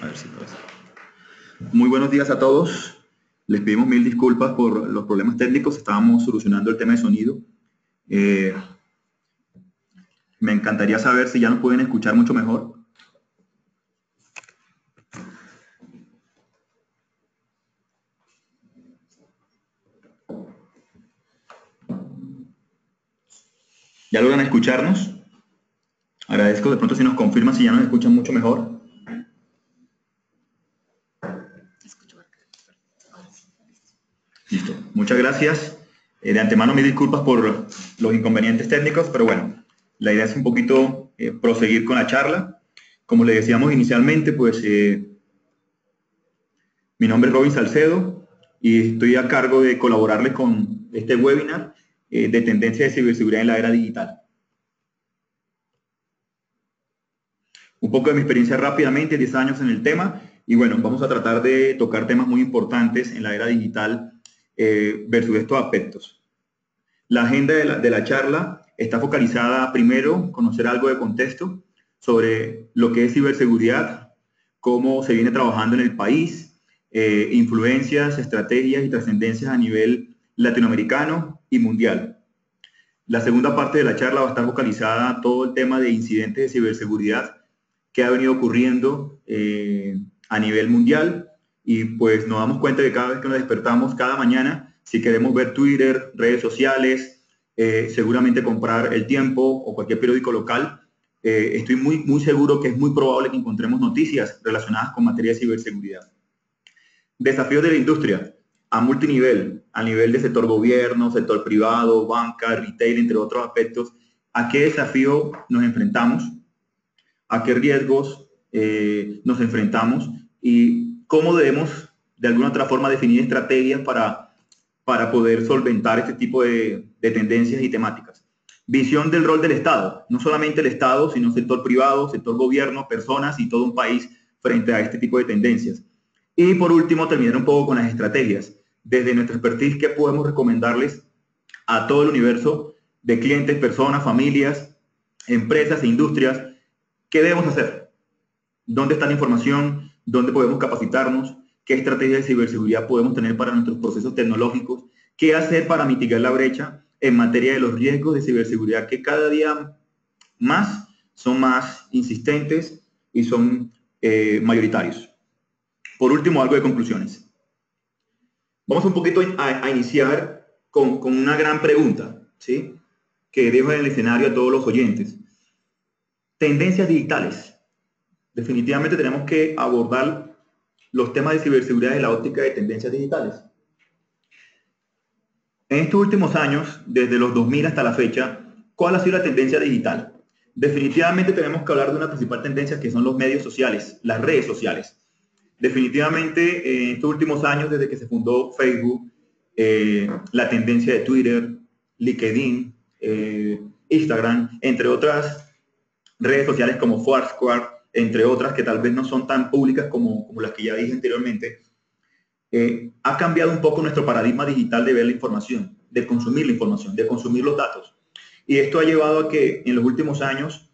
A ver si puede ser. Muy buenos días a todos. Les pedimos mil disculpas por los problemas técnicos. Estábamos solucionando el tema de sonido. Me encantaría saber si ya nos pueden escuchar mucho mejor. ¿Ya logran escucharnos? Agradezco de pronto si nos confirman si ya nos escuchan mucho mejor. Listo. Muchas gracias. De antemano mis disculpas por los inconvenientes técnicos, pero bueno, la idea es un poquito proseguir con la charla. Como le decíamos inicialmente, pues mi nombre es Robin Salcedo y estoy a cargo de colaborarles con este webinar de tendencias de ciberseguridad en la era digital. Un poco de mi experiencia rápidamente, 10 años en el tema, y bueno, vamos a tratar de tocar temas muy importantes en la era digital versus estos aspectos. La agenda de la charla está focalizada primero, conocer algo de contexto sobre lo que es ciberseguridad, cómo se viene trabajando en el país, influencias, estrategias y trascendencias a nivel latinoamericano y mundial. La segunda parte de la charla va a estar focalizada a todo el tema de incidentes de ciberseguridad que ha venido ocurriendo a nivel mundial, y pues nos damos cuenta que cada vez que nos despertamos cada mañana, si queremos ver Twitter, redes sociales, seguramente comprar El Tiempo o cualquier periódico local, estoy muy seguro que es muy probable que encontremos noticias relacionadas con materia de ciberseguridad. Desafíos de la industria a multinivel, a nivel de sector gobierno, sector privado, banca, retail, entre otros aspectos. ¿A qué desafío nos enfrentamos? ¿A qué riesgos nos enfrentamos? ¿Y cómo debemos, de alguna otra forma, definir estrategias para poder solventar este tipo de tendencias y temáticas? Visión del rol del Estado, no solamente el Estado, sino sector privado, sector gobierno, personas y todo un país frente a este tipo de tendencias. Y por último, terminar un poco con las estrategias. Desde nuestra expertise, ¿qué podemos recomendarles a todo el universo de clientes, personas, familias, empresas e industrias? ¿Qué debemos hacer? ¿Dónde está la información? ¿Dónde podemos capacitarnos? ¿Qué estrategias de ciberseguridad podemos tener para nuestros procesos tecnológicos? ¿Qué hacer para mitigar la brecha en materia de los riesgos de ciberseguridad que cada día más son más insistentes y son mayoritarios? Por último, algo de conclusiones. Vamos un poquito a iniciar con una gran pregunta, ¿sí? Que dejo en el escenario a todos los oyentes. Tendencias digitales. Definitivamente tenemos que abordar los temas de ciberseguridad desde la óptica de tendencias digitales. En estos últimos años, desde los 2000 hasta la fecha, ¿cuál ha sido la tendencia digital? Definitivamente tenemos que hablar de una principal tendencia, que son los medios sociales, las redes sociales. Definitivamente, en estos últimos años, desde que se fundó Facebook, la tendencia de Twitter, LinkedIn, Instagram, entre otras redes sociales como Foursquare, entre otras que tal vez no son tan públicas como las que ya dije anteriormente, ha cambiado un poco nuestro paradigma digital de ver la información, de consumir la información, de consumir los datos. Y esto ha llevado a que en los últimos años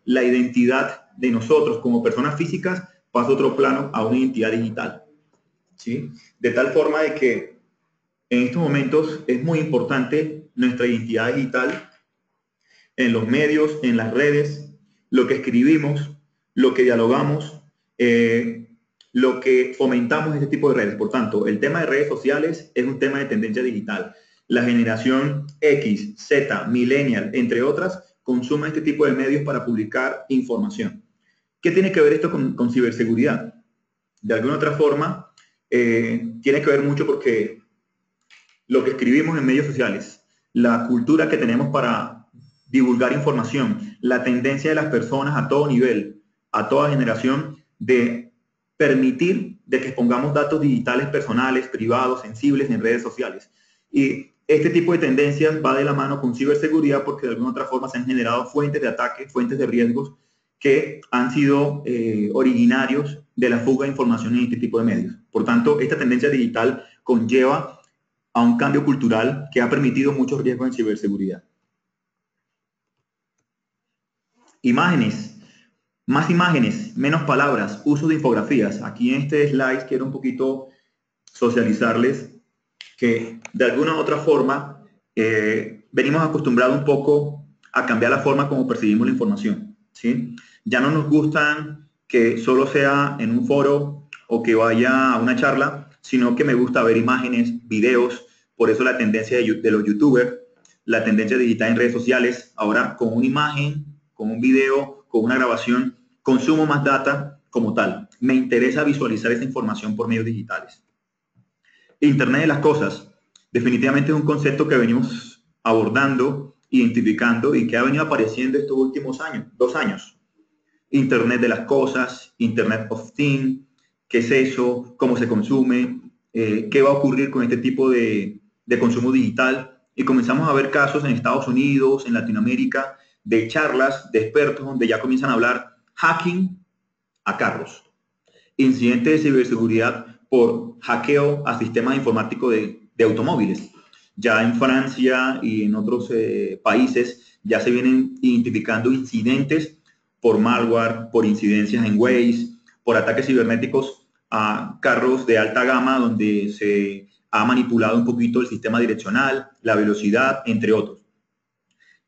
la identidad de nosotros como personas físicas pasa a otro plano, a una identidad digital, ¿sí? De tal forma de que en estos momentos es muy importante nuestra identidad digital en los medios, en las redes, lo que escribimos, lo que dialogamos, lo que fomentamos en este tipo de redes. Por tanto, el tema de redes sociales es un tema de tendencia digital. La generación X, Z, Millennial, entre otras, consume este tipo de medios para publicar información. ¿Qué tiene que ver esto con ciberseguridad? De alguna otra forma, tiene que ver mucho porque lo que escribimos en medios sociales, la cultura que tenemos para divulgar información, la tendencia de las personas a todo nivel, a toda generación, de permitir de que expongamos datos digitales personales, privados, sensibles en redes sociales. Y este tipo de tendencias va de la mano con ciberseguridad porque de alguna otra forma se han generado fuentes de ataque, fuentes de riesgos que han sido originarios de la fuga de información en este tipo de medios. Por tanto, esta tendencia digital conlleva a un cambio cultural que ha permitido muchos riesgos en ciberseguridad. Imágenes. Más imágenes, menos palabras, uso de infografías. Aquí en este slide quiero un poquito socializarles que de alguna u otra forma venimos acostumbrados un poco a cambiar la forma como percibimos la información, ¿sí? Ya no nos gustan que solo sea en un foro o que vaya a una charla, sino que me gusta ver imágenes, videos. Por eso la tendencia de los youtubers, la tendencia digital en redes sociales, ahora con una imagen, con un video, con una grabación, consumo más data como tal. Me interesa visualizar esa información por medios digitales. Internet de las cosas, definitivamente es un concepto que venimos abordando, identificando y que ha venido apareciendo estos últimos años, 2 años. Internet de las cosas, Internet of Things, ¿qué es eso? ¿Cómo se consume? ¿Qué va a ocurrir con este tipo de consumo digital? Y comenzamos a ver casos en Estados Unidos, en Latinoamérica, de charlas de expertos donde ya comienzan a hablar hacking a carros, incidentes de ciberseguridad por hackeo a sistemas informáticos de automóviles. Ya en Francia y en otros países ya se vienen identificando incidentes por malware, por incidencias en Waze, por ataques cibernéticos a carros de alta gama donde se ha manipulado un poquito el sistema direccional, la velocidad, entre otros.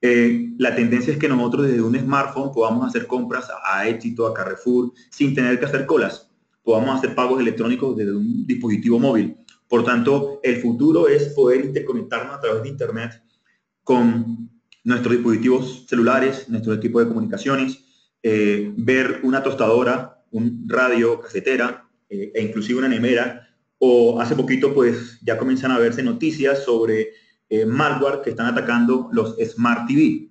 La tendencia es que nosotros desde un smartphone podamos hacer compras a Éxito, a Carrefour, sin tener que hacer colas. Podamos hacer pagos electrónicos desde un dispositivo móvil. Por tanto, el futuro es poder interconectarnos a través de Internet con nuestros dispositivos celulares, nuestro equipo de comunicaciones, ver una tostadora, un radio, casetera e inclusive una nevera. O hace poquito, pues ya comienzan a verse noticias sobre malware que están atacando los Smart TV.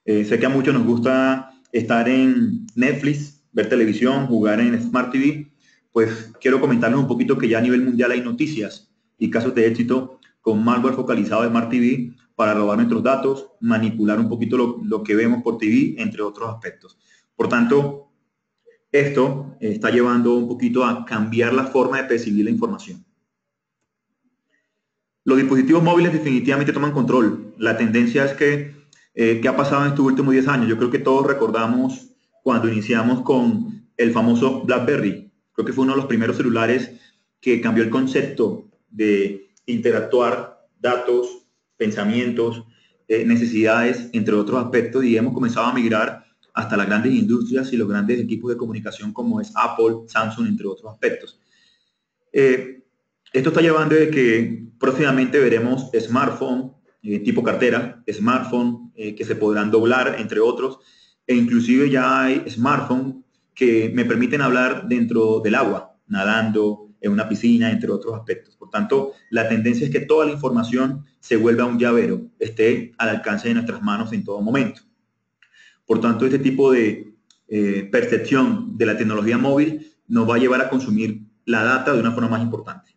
Sé que a muchos nos gusta estar en Netflix, ver televisión, jugar en Smart TV. Pues quiero comentarles un poquito que ya a nivel mundial hay noticias y casos de éxito con malware focalizado en Smart TV para robar nuestros datos, manipular un poquito lo que vemos por TV, entre otros aspectos. Por tanto, esto está llevando un poquito a cambiar la forma de percibir la información. Los dispositivos móviles definitivamente toman control. La tendencia es que, ¿qué ha pasado en estos últimos 10 años? Yo creo que todos recordamos cuando iniciamos con el famoso BlackBerry. Creo que fue uno de los primeros celulares que cambió el concepto de interactuar datos, pensamientos, necesidades, entre otros aspectos, y hemos comenzado a migrar hasta las grandes industrias y los grandes equipos de comunicación como es Apple, Samsung, entre otros aspectos. Esto está llevando a que próximamente veremos smartphone tipo cartera, smartphone que se podrán doblar, entre otros, e inclusive ya hay smartphone que me permiten hablar dentro del agua, nadando, en una piscina, entre otros aspectos. Por tanto, la tendencia es que toda la información se vuelva un llavero, esté al alcance de nuestras manos en todo momento. Por tanto, este tipo de percepción de la tecnología móvil nos va a llevar a consumir la data de una forma más importante.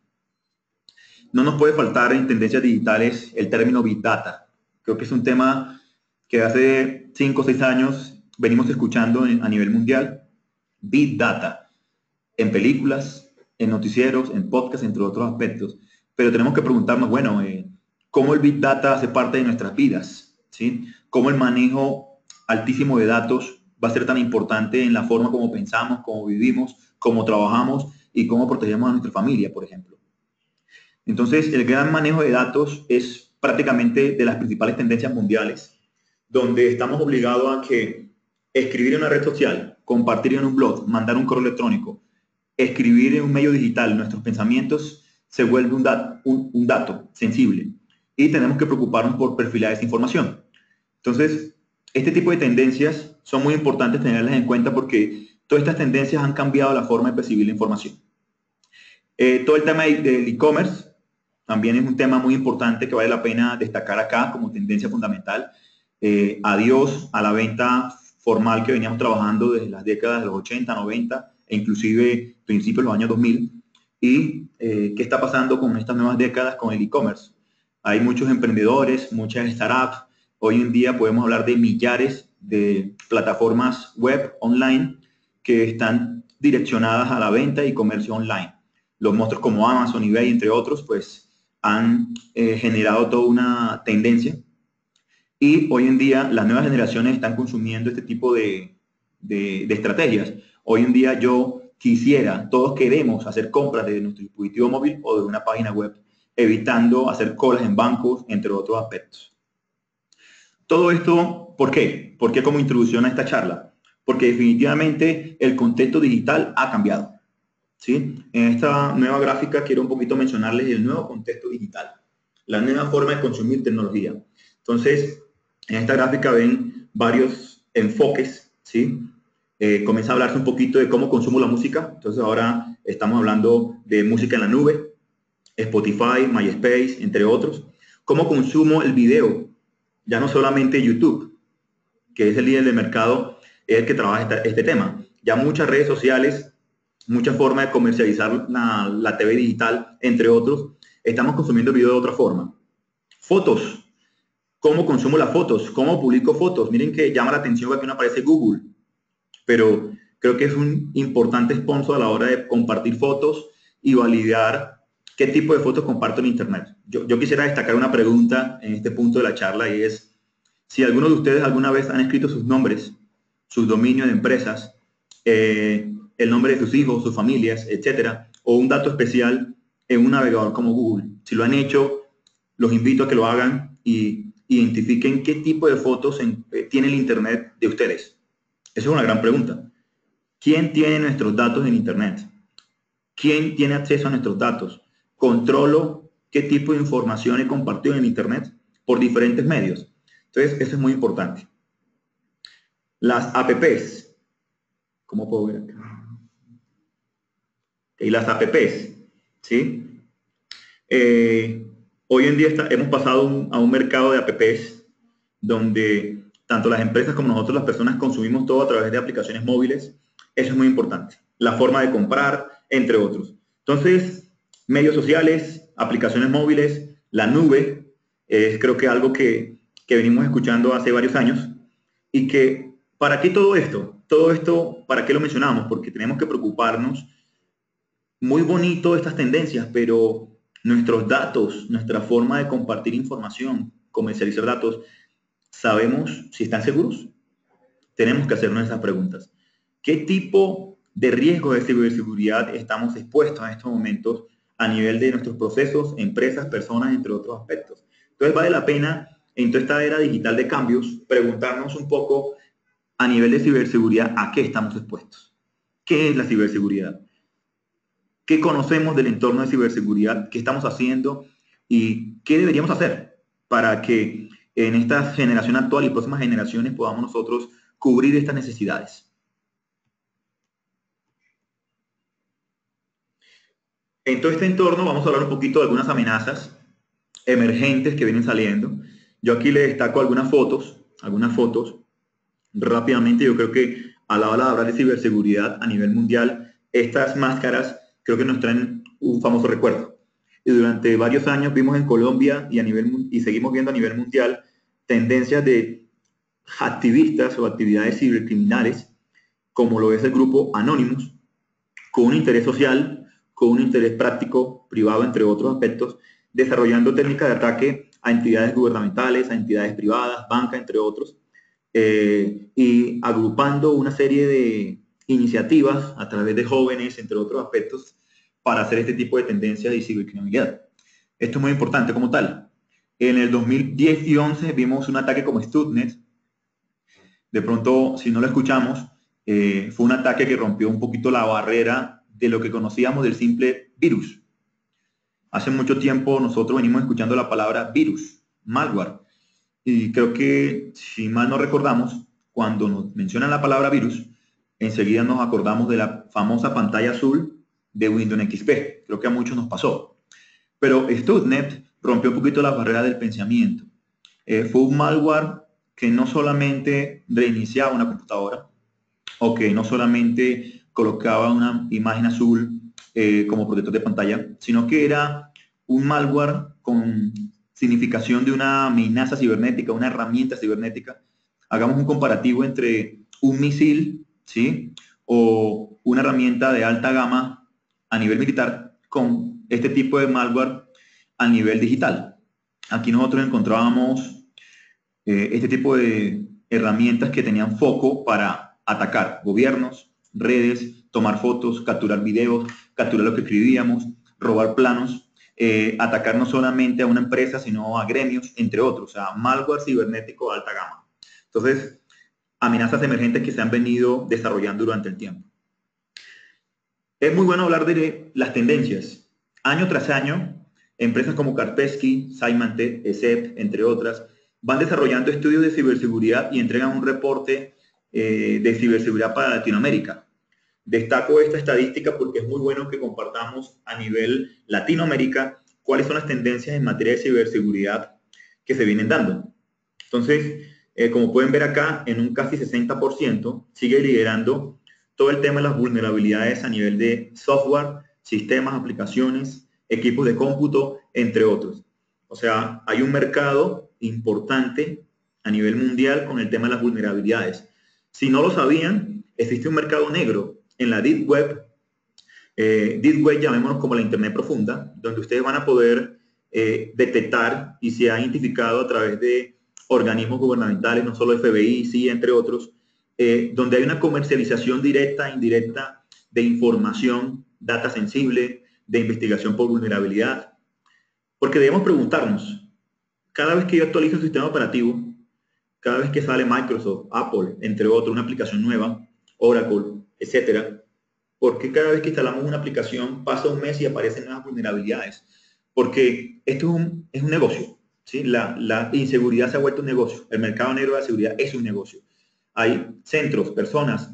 No nos puede faltar en tendencias digitales el término Big Data. Creo que es un tema que hace 5 o 6 años venimos escuchando a nivel mundial. Big Data, en películas, en noticieros, en podcasts, entre otros aspectos. Pero tenemos que preguntarnos, bueno, ¿cómo el Big Data hace parte de nuestras vidas? ¿Sí? ¿Cómo el manejo altísimo de datos va a ser tan importante en la forma como pensamos, cómo vivimos, cómo trabajamos y cómo protegemos a nuestra familia, por ejemplo? Entonces, el gran manejo de datos es prácticamente de las principales tendencias mundiales, donde estamos obligados a que escribir en una red social, compartir en un blog, mandar un correo electrónico, escribir en un medio digital, nuestros pensamientos se vuelve un dato sensible y tenemos que preocuparnos por perfilar esa información. Entonces, este tipo de tendencias son muy importantes tenerlas en cuenta porque todas estas tendencias han cambiado la forma de percibir la información. Todo el tema del e-commerce también es un tema muy importante que vale la pena destacar acá como tendencia fundamental. Adiós a la venta formal que veníamos trabajando desde las décadas de los 80, 90 e inclusive principios de los años 2000. ¿Y qué está pasando con estas nuevas décadas con el e-commerce? Hay muchos emprendedores, muchas startups. Hoy en día podemos hablar de millares de plataformas web online que están direccionadas a la venta y comercio online. Los monstruos como Amazon, eBay, entre otros, pues han generado toda una tendencia y hoy en día las nuevas generaciones están consumiendo este tipo de de estrategias. Hoy en día todos queremos hacer compras de nuestro dispositivo móvil o de una página web, evitando hacer colas en bancos, entre otros aspectos. Todo esto, ¿por qué? ¿Por qué como introducción a esta charla? Porque definitivamente el contexto digital ha cambiado, ¿sí? En esta nueva gráfica quiero un poquito mencionarles el nuevo contexto digital, la nueva forma de consumir tecnología. Entonces, en esta gráfica ven varios enfoques, ¿sí? Comienza a hablarse un poquito de cómo consumo la música. Entonces ahora estamos hablando de música en la nube, Spotify, MySpace, entre otros. Cómo consumo el video, ya no solamente YouTube, que es el líder del mercado, es el que trabaja este tema. Ya muchas redes sociales, muchas formas de comercializar la TV digital, entre otros, estamos consumiendo video de otra forma. Fotos. ¿Cómo consumo las fotos? ¿Cómo publico fotos? Miren que llama la atención que aquí no aparece Google, pero creo que es un importante sponsor a la hora de compartir fotos y validar qué tipo de fotos comparto en Internet. Yo quisiera destacar una pregunta en este punto de la charla y es si alguno de ustedes alguna vez han escrito sus nombres, sus dominios de empresas, el nombre de sus hijos, sus familias, etcétera, o un dato especial en un navegador como Google. Si lo han hecho, los invito a que lo hagan y identifiquen qué tipo de fotos tiene el Internet de ustedes. Esa es una gran pregunta. ¿Quién tiene nuestros datos en Internet? ¿Quién tiene acceso a nuestros datos? ¿Controlo qué tipo de información he compartido en Internet por diferentes medios? Entonces, eso es muy importante. Las apps. ¿Cómo puedo ver acá? Y las apps, ¿sí? Hoy en día hemos pasado a un mercado de apps donde tanto las empresas como nosotros, las personas, consumimos todo a través de aplicaciones móviles. Eso es muy importante. La forma de comprar, entre otros. Entonces, medios sociales, aplicaciones móviles, la nube, es creo que algo que venimos escuchando hace varios años y que, ¿para qué todo esto? Todo esto, ¿para qué lo mencionamos? Porque tenemos que preocuparnos. Muy bonito estas tendencias, pero nuestros datos, nuestra forma de compartir información, comercializar datos, ¿sabemos si están seguros? Tenemos que hacernos esas preguntas. ¿Qué tipo de riesgos de ciberseguridad estamos expuestos en estos momentos a nivel de nuestros procesos, empresas, personas, entre otros aspectos? Entonces vale la pena, en toda esta era digital de cambios, preguntarnos un poco a nivel de ciberseguridad a qué estamos expuestos. ¿Qué es la ciberseguridad? ¿Qué conocemos del entorno de ciberseguridad? ¿Qué estamos haciendo? ¿Y qué deberíamos hacer para que en esta generación actual y próximas generaciones podamos nosotros cubrir estas necesidades? En todo este entorno vamos a hablar un poquito de algunas amenazas emergentes que vienen saliendo. Yo aquí le destaco algunas fotos rápidamente. Yo creo que a la hora de hablar de ciberseguridad a nivel mundial, estas máscaras creo que nos traen un famoso recuerdo. Y durante varios años vimos en Colombia y seguimos viendo a nivel mundial tendencias de activistas o actividades cibercriminales, como lo es el grupo Anonymous, con un interés social, con un interés práctico, privado, entre otros aspectos, desarrollando técnicas de ataque a entidades gubernamentales, a entidades privadas, bancas, entre otros, y agrupando una serie de iniciativas a través de jóvenes, entre otros aspectos, para hacer este tipo de tendencias de cibercriminalidad. Esto es muy importante como tal. En el 2010 y 11 vimos un ataque como Stuxnet. De pronto, si no lo escuchamos, fue un ataque que rompió un poquito la barrera de lo que conocíamos del simple virus. Hace mucho tiempo nosotros venimos escuchando la palabra virus, malware. Y creo que, si mal no recordamos, cuando nos mencionan la palabra virus, enseguida nos acordamos de la famosa pantalla azul de Windows XP. Creo que a muchos nos pasó. Pero Stuxnet rompió un poquito la barrera del pensamiento. Fue un malware que no solamente reiniciaba una computadora o que no solamente colocaba una imagen azul como protector de pantalla, sino que era un malware con significación de una amenaza cibernética, una herramienta cibernética. Hagamos un comparativo entre un misil, ¿sí? O una herramienta de alta gama a nivel militar con este tipo de malware a nivel digital. Aquí nosotros encontrábamos este tipo de herramientas que tenían foco para atacar gobiernos, redes, tomar fotos, capturar videos, capturar lo que escribíamos, robar planos, atacar no solamente a una empresa, sino a gremios, entre otros. O sea, malware cibernético de alta gama. Entonces, amenazas emergentes que se han venido desarrollando durante el tiempo. Es muy bueno hablar de las tendencias. Año tras año, empresas como Kaspersky, Symantec, ESET, entre otras, van desarrollando estudios de ciberseguridad y entregan un reporte de ciberseguridad para Latinoamérica. Destaco esta estadística porque es muy bueno que compartamos a nivel Latinoamérica cuáles son las tendencias en materia de ciberseguridad que se vienen dando. Entonces, como pueden ver acá, en un casi 60% sigue liderando todo el tema de las vulnerabilidades a nivel de software, sistemas, aplicaciones, equipos de cómputo, entre otros. O sea, hay un mercado importante a nivel mundial con el tema de las vulnerabilidades. Si no lo sabían, existe un mercado negro en la Deep Web, llamémoslo como la Internet profunda, donde ustedes van a poder detectar y se ha identificado a través de organismos gubernamentales, no solo FBI, sí, entre otros, donde hay una comercialización directa e indirecta de información, data sensible, de investigación por vulnerabilidad. Porque debemos preguntarnos, cada vez que yo actualizo un sistema operativo, cada vez que sale Microsoft, Apple, entre otros, una aplicación nueva, Oracle, etcétera, ¿por qué cada vez que instalamos una aplicación pasa un mes y aparecen nuevas vulnerabilidades? Porque esto es un negocio, ¿sí? La inseguridad se ha vuelto un negocio. El mercado negro de la seguridad es un negocio. Hay centros, personas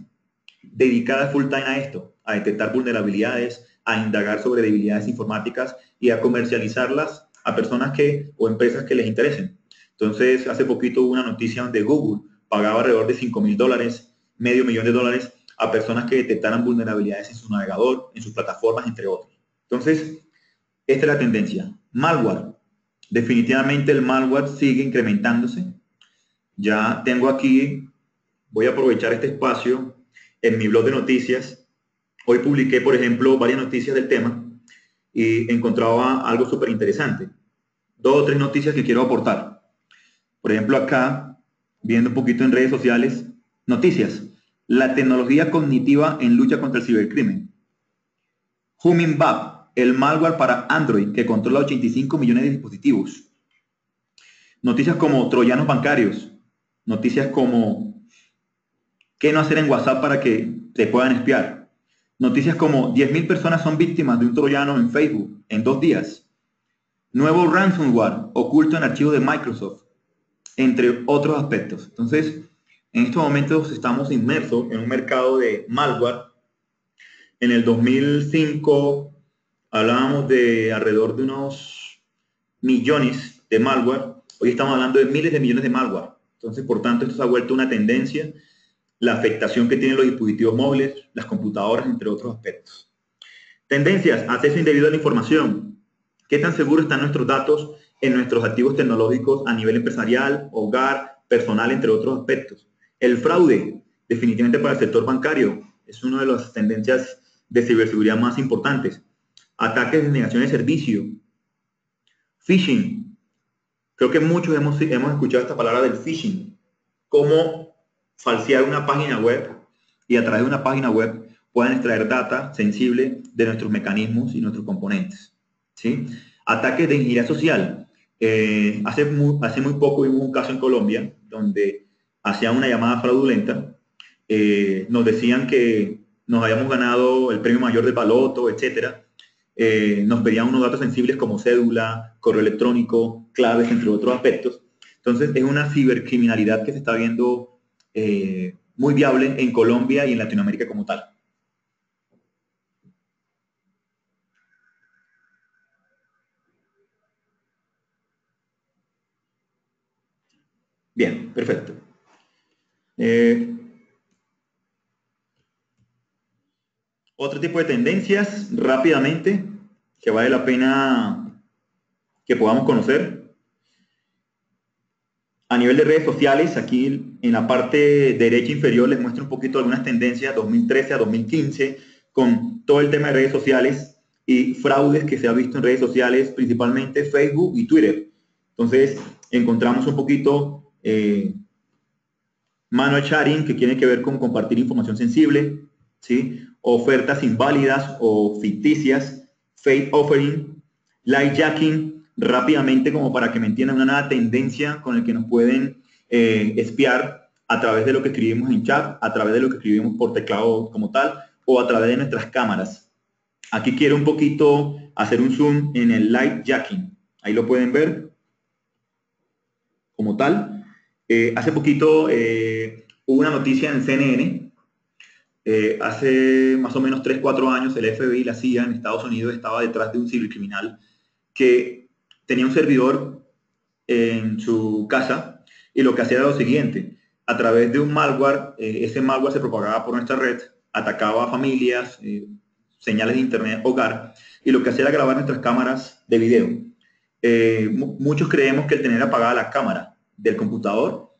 dedicadas full time a esto, a detectar vulnerabilidades, a indagar sobre debilidades informáticas y a comercializarlas a personas o empresas que les interesen. Entonces, hace poquito hubo una noticia donde Google pagaba alrededor de $5.000, $500,000 a personas que detectaran vulnerabilidades en su navegador, en sus plataformas, entre otros. Entonces, esta es la tendencia. Malware. Definitivamente el malware sigue incrementándose. Ya tengo aquí, voy a aprovechar este espacio en mi blog de noticias. Hoy publiqué, por ejemplo, varias noticias del tema y encontraba algo súper interesante. 2 o 3 noticias que quiero aportar. Por ejemplo, acá, viendo un poquito en redes sociales, noticias. La tecnología cognitiva en lucha contra el cibercrimen. Hummingbird, el malware para Android que controla 85 millones de dispositivos. Noticias como troyanos bancarios. Noticias como qué no hacer en WhatsApp para que te puedan espiar. Noticias como 10.000 personas son víctimas de un troyano en Facebook en 2 días. Nuevo ransomware oculto en archivos de Microsoft, entre otros aspectos. Entonces, en estos momentos estamos inmersos en un mercado de malware. En el 2005 hablábamos de alrededor de unos millones de malware. Hoy estamos hablando de miles de millones de malware. Entonces, por tanto, esto se ha vuelto una tendencia. La afectación que tienen los dispositivos móviles, las computadoras, entre otros aspectos. Tendencias, acceso indebido a la información. ¿Qué tan seguros están nuestros datos en nuestros activos tecnológicos a nivel empresarial, hogar, personal, entre otros aspectos? El fraude, definitivamente para el sector bancario, es una de las tendencias de ciberseguridad más importantes. Ataques de negación de servicio. Phishing. Creo que muchos hemos escuchado esta palabra del phishing. Cómo falsear una página web y a través de una página web puedan extraer data sensible de nuestros mecanismos y nuestros componentes, ¿sí? Ataques de ingeniería social. Hace muy poco hubo un caso en Colombia donde hacían una llamada fraudulenta. Nos decían que nos habíamos ganado el premio mayor del baloto, etcétera. Nos pedían unos datos sensibles como cédula, correo electrónico, claves, entre otros aspectos. Entonces, es una cibercriminalidad que se está viendo muy viable en Colombia y en Latinoamérica como tal. Bien, perfecto. Otro tipo de tendencias, rápidamente, que vale la pena que podamos conocer. A nivel de redes sociales, aquí en la parte derecha inferior les muestro un poquito algunas tendencias 2013 a 2015 con todo el tema de redes sociales y fraudes que se ha visto en redes sociales, principalmente Facebook y Twitter. Entonces, encontramos un poquito manual sharing, que tiene que ver con compartir información sensible, ¿sí? Ofertas inválidas o ficticias, fake offering, light jacking, rápidamente como para que me entiendan, una nueva tendencia con la que nos pueden espiar a través de lo que escribimos en chat, a través de lo que escribimos por teclado como tal, o a través de nuestras cámaras. Aquí quiero un poquito hacer un zoom en el light jacking. Ahí lo pueden ver como tal. Hace poquito hubo una noticia en el CNN. Hace más o menos 3, 4 años el FBI y la CIA en Estados Unidos estaba detrás de un cibercriminal que tenía un servidor en su casa y lo que hacía era lo siguiente. A través de un malware, ese malware se propagaba por nuestra red, atacaba a familias, señales de internet, hogar, y lo que hacía era grabar nuestras cámaras de video. Muchos creemos que el tener apagada la cámara del computador,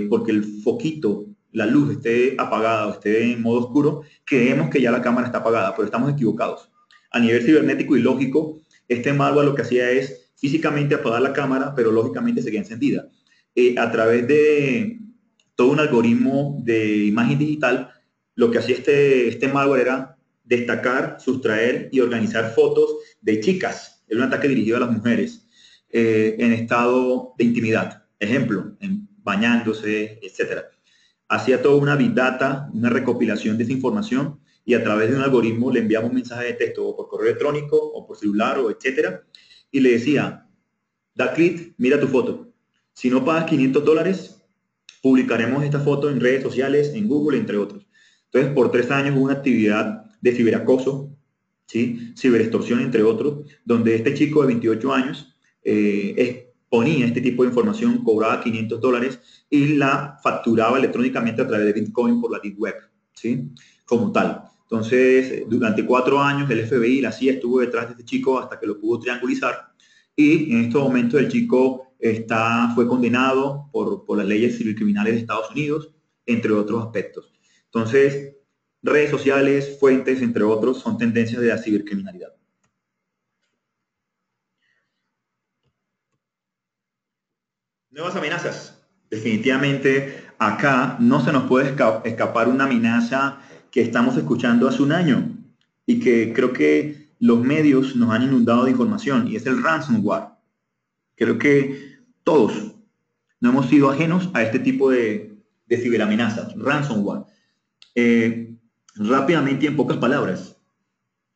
porque el foquito, la luz esté apagada o esté en modo oscuro, creemos que ya la cámara está apagada, pero estamos equivocados. A nivel cibernético y lógico, este malware lo que hacía es físicamente apagar la cámara, pero lógicamente seguía encendida. A través de todo un algoritmo de imagen digital, lo que hacía este malware era destacar, sustraer y organizar fotos de chicas. Era un ataque dirigido a las mujeres en estado de intimidad. Ejemplo, bañándose, etc. Hacía toda una big data, una recopilación de esa información y a través de un algoritmo le enviamos un mensaje de texto o por correo electrónico o por celular o etcétera y le decía, da clic, mira tu foto. Si no pagas $500, publicaremos esta foto en redes sociales, en Google, entre otros. Entonces, por 3 años hubo una actividad de ciberacoso, ¿sí? Ciberextorsión, entre otros, donde este chico de 28 años exponía este tipo de información, cobraba $500 y la facturaba electrónicamente a través de Bitcoin por la Deep Web, ¿sí? Como tal. Entonces, durante 4 años el FBI y la CIA estuvo detrás de este chico hasta que lo pudo triangulizar y en estos momentos el chico fue condenado por las leyes civilcriminales de Estados Unidos, entre otros aspectos. Entonces, redes sociales, fuentes, entre otros, son tendencias de la cibercriminalidad. Nuevas amenazas. Definitivamente acá no se nos puede escapar una amenaza que estamos escuchando hace un año y que creo que los medios nos han inundado de información y es el ransomware. Creo que todos no hemos sido ajenos a este tipo de ciberamenazas, ransomware. Rápidamente y en pocas palabras,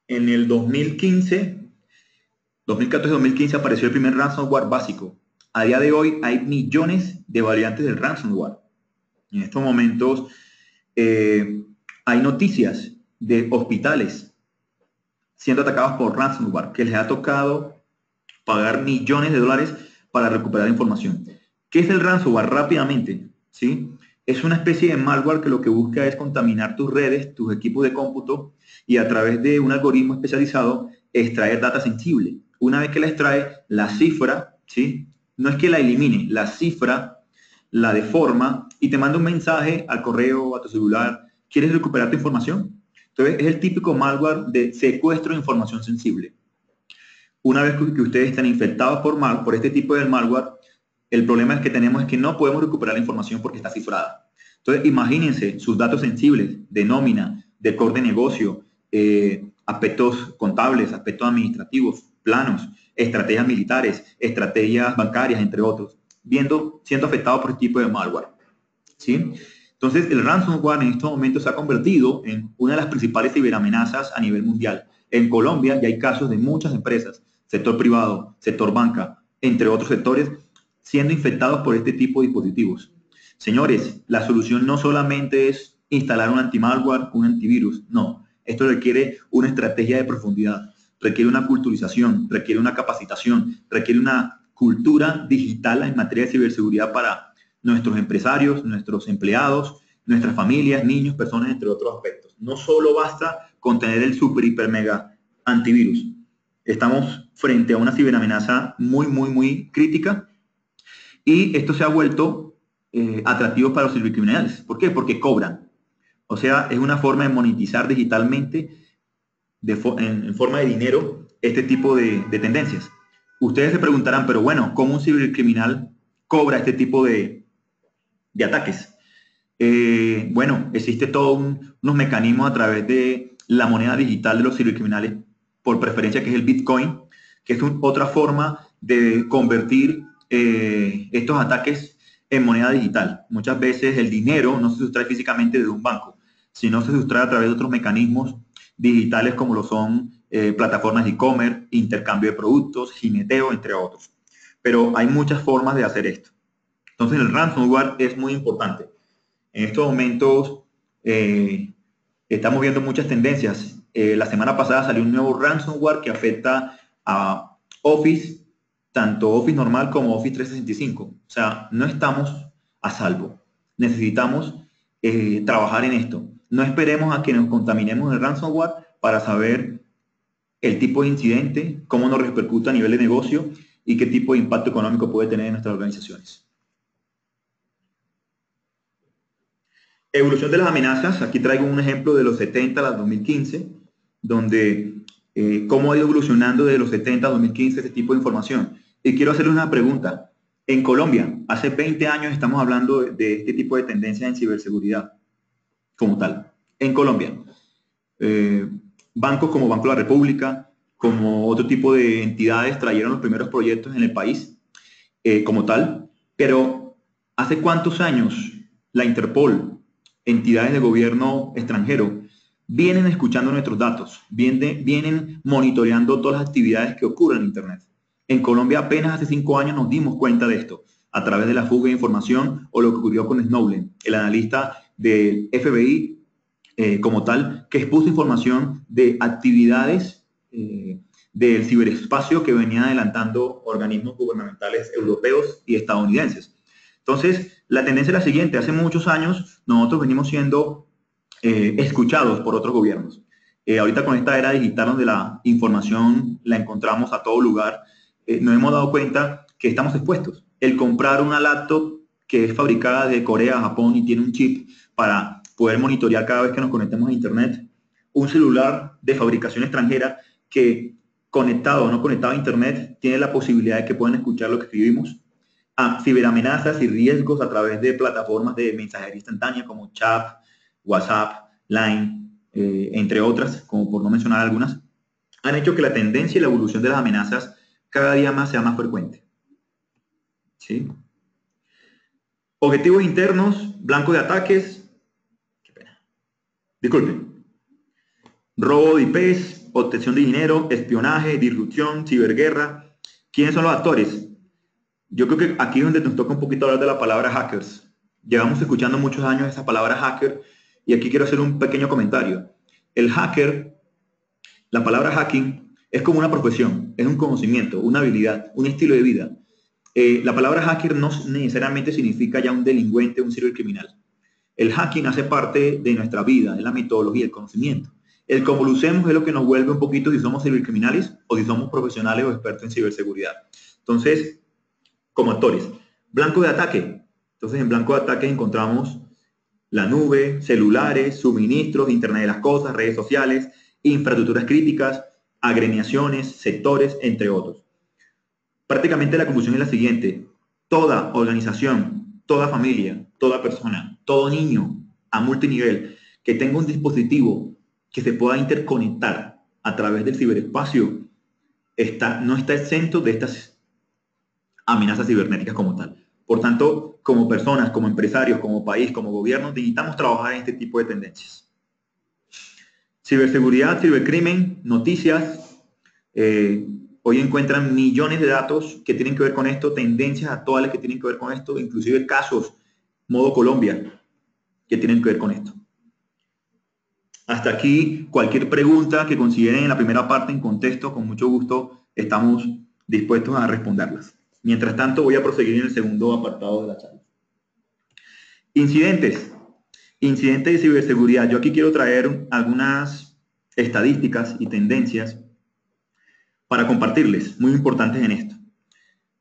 en el 2014-2015 apareció el primer ransomware básico. A día de hoy hay millones de variantes del ransomware. En estos momentos hay noticias de hospitales siendo atacados por ransomware que les ha tocado pagar millones de dólares para recuperar información. ¿Qué es el ransomware? Rápidamente, ¿sí? Es una especie de malware que lo que busca es contaminar tus redes, tus equipos de cómputo y a través de un algoritmo especializado extraer data sensible. Una vez que la extrae, la cifra, ¿sí? No es que la elimine, la cifra, la deforma y te manda un mensaje al correo, a tu celular. ¿Quieres recuperar tu información? Entonces es el típico malware de secuestro de información sensible. Una vez que ustedes están infectados por este tipo de malware, el problema que tenemos es que no podemos recuperar la información porque está cifrada. Entonces, imagínense sus datos sensibles de nómina, de core de negocio, aspectos contables, aspectos administrativos, planos, estrategias militares, estrategias bancarias, entre otros, siendo afectados por este tipo de malware, ¿sí? Entonces, el ransomware en estos momentos se ha convertido en una de las principales ciberamenazas a nivel mundial. En Colombia ya hay casos de muchas empresas, sector privado, sector banca, entre otros sectores, siendo infectados por este tipo de dispositivos. Señores, la solución no solamente es instalar un antimalware, un antivirus, no. Esto requiere una estrategia de profundidad, requiere una culturización, requiere una capacitación, requiere una cultura digital en materia de ciberseguridad para nuestros empresarios, nuestros empleados, nuestras familias, niños, personas, entre otros aspectos. No solo basta con tener el super, hiper, mega antivirus. Estamos frente a una ciberamenaza muy, muy, muy crítica y esto se ha vuelto atractivo para los cibercriminales. ¿Por qué? Porque cobran. O sea, es una forma de monetizar digitalmente en forma de dinero este tipo de tendencias. Ustedes se preguntarán, pero bueno, ¿cómo un cibercriminal cobra este tipo de ataques? Bueno, existe unos mecanismos a través de la moneda digital de los cibercriminales, por preferencia, que es el Bitcoin, que es otra forma de convertir estos ataques en moneda digital. Muchas veces el dinero no se sustrae físicamente de un banco, sino se sustrae a través de otros mecanismos digitales como lo son plataformas de e-commerce, intercambio de productos, jineteo, entre otros. Pero hay muchas formas de hacer esto. Entonces el ransomware es muy importante. En estos momentos estamos viendo muchas tendencias. La semana pasada salió un nuevo ransomware que afecta a Office, tanto Office normal como Office 365. O sea, no estamos a salvo. Necesitamos trabajar en esto. No esperemos a que nos contaminemos de ransomware para saber el tipo de incidente, cómo nos repercute a nivel de negocio y qué tipo de impacto económico puede tener en nuestras organizaciones. Evolución de las amenazas. Aquí traigo un ejemplo de los 70 al 2015, donde cómo ha ido evolucionando de los 70 a 2015 este tipo de información. Y quiero hacerle una pregunta. En Colombia, hace 20 años estamos hablando de este tipo de tendencias en ciberseguridad como tal. En Colombia, eh, bancos como Banco de la República, como otro tipo de entidades trajeron los primeros proyectos en el país como tal, pero ¿hace cuántos años la Interpol, entidades de gobierno extranjero, vienen escuchando nuestros datos, vienen monitoreando todas las actividades que ocurren en Internet? En Colombia apenas hace 5 años nos dimos cuenta de esto, a través de la fuga de información o lo que ocurrió con Snowden, el analista del FBI como tal, que expuso información de actividades del ciberespacio que venían adelantando organismos gubernamentales europeos y estadounidenses. Entonces, la tendencia es la siguiente. Hace muchos años nosotros venimos siendo escuchados por otros gobiernos. Ahorita con esta era digital donde la información la encontramos a todo lugar, nos hemos dado cuenta que estamos expuestos. El comprar una laptop que es fabricada de Corea, Japón y tiene un chip para poder monitorear cada vez que nos conectemos a Internet, un celular de fabricación extranjera que conectado o no conectado a Internet tiene la posibilidad de que puedan escuchar lo que escribimos, a ciberamenazas y riesgos a través de plataformas de mensajería instantánea como chat, WhatsApp, Line, entre otras, como por no mencionar algunas, han hecho que la tendencia y la evolución de las amenazas cada día más sea más frecuente. ¿Sí? Objetivos internos, blanco de ataques. Qué pena. Disculpen. Robo de IPs, obtención de dinero, espionaje, disrupción, ciberguerra. ¿Quiénes son los actores? Yo creo que aquí es donde nos toca un poquito hablar de la palabra hackers. Llevamos escuchando muchos años esa palabra hacker y aquí quiero hacer un pequeño comentario. El hacker, la palabra hacking, es como una profesión, es un conocimiento, una habilidad, un estilo de vida. La palabra hacker no necesariamente significa ya un delincuente, un cibercriminal. El hacking hace parte de nuestra vida, es la metodología, el conocimiento. El cómo lo usemos es lo que nos vuelve un poquito si somos cibercriminales o si somos profesionales o expertos en ciberseguridad. Entonces, como actores, blanco de ataque. Entonces, en blanco de ataque encontramos la nube, celulares, suministros, Internet de las cosas, redes sociales, infraestructuras críticas, agremiaciones, sectores, entre otros. Prácticamente la conclusión es la siguiente. Toda organización, toda familia, toda persona, todo niño a multinivel que tenga un dispositivo que se pueda interconectar a través del ciberespacio no está exento de estas amenazas cibernéticas como tal. Por tanto, como personas, como empresarios, como país, como gobierno, necesitamos trabajar en este tipo de tendencias. Ciberseguridad, cibercrimen, noticias. Hoy encuentran millones de datos que tienen que ver con esto, tendencias actuales que tienen que ver con esto, inclusive casos, modo Colombia, que tienen que ver con esto. Hasta aquí, cualquier pregunta que consideren en la primera parte en contexto, con mucho gusto estamos dispuestos a responderlas. Mientras tanto, voy a proseguir en el segundo apartado de la charla. Incidentes. Incidentes de ciberseguridad. Yo aquí quiero traer algunas estadísticas y tendencias para compartirles, muy importantes en esto.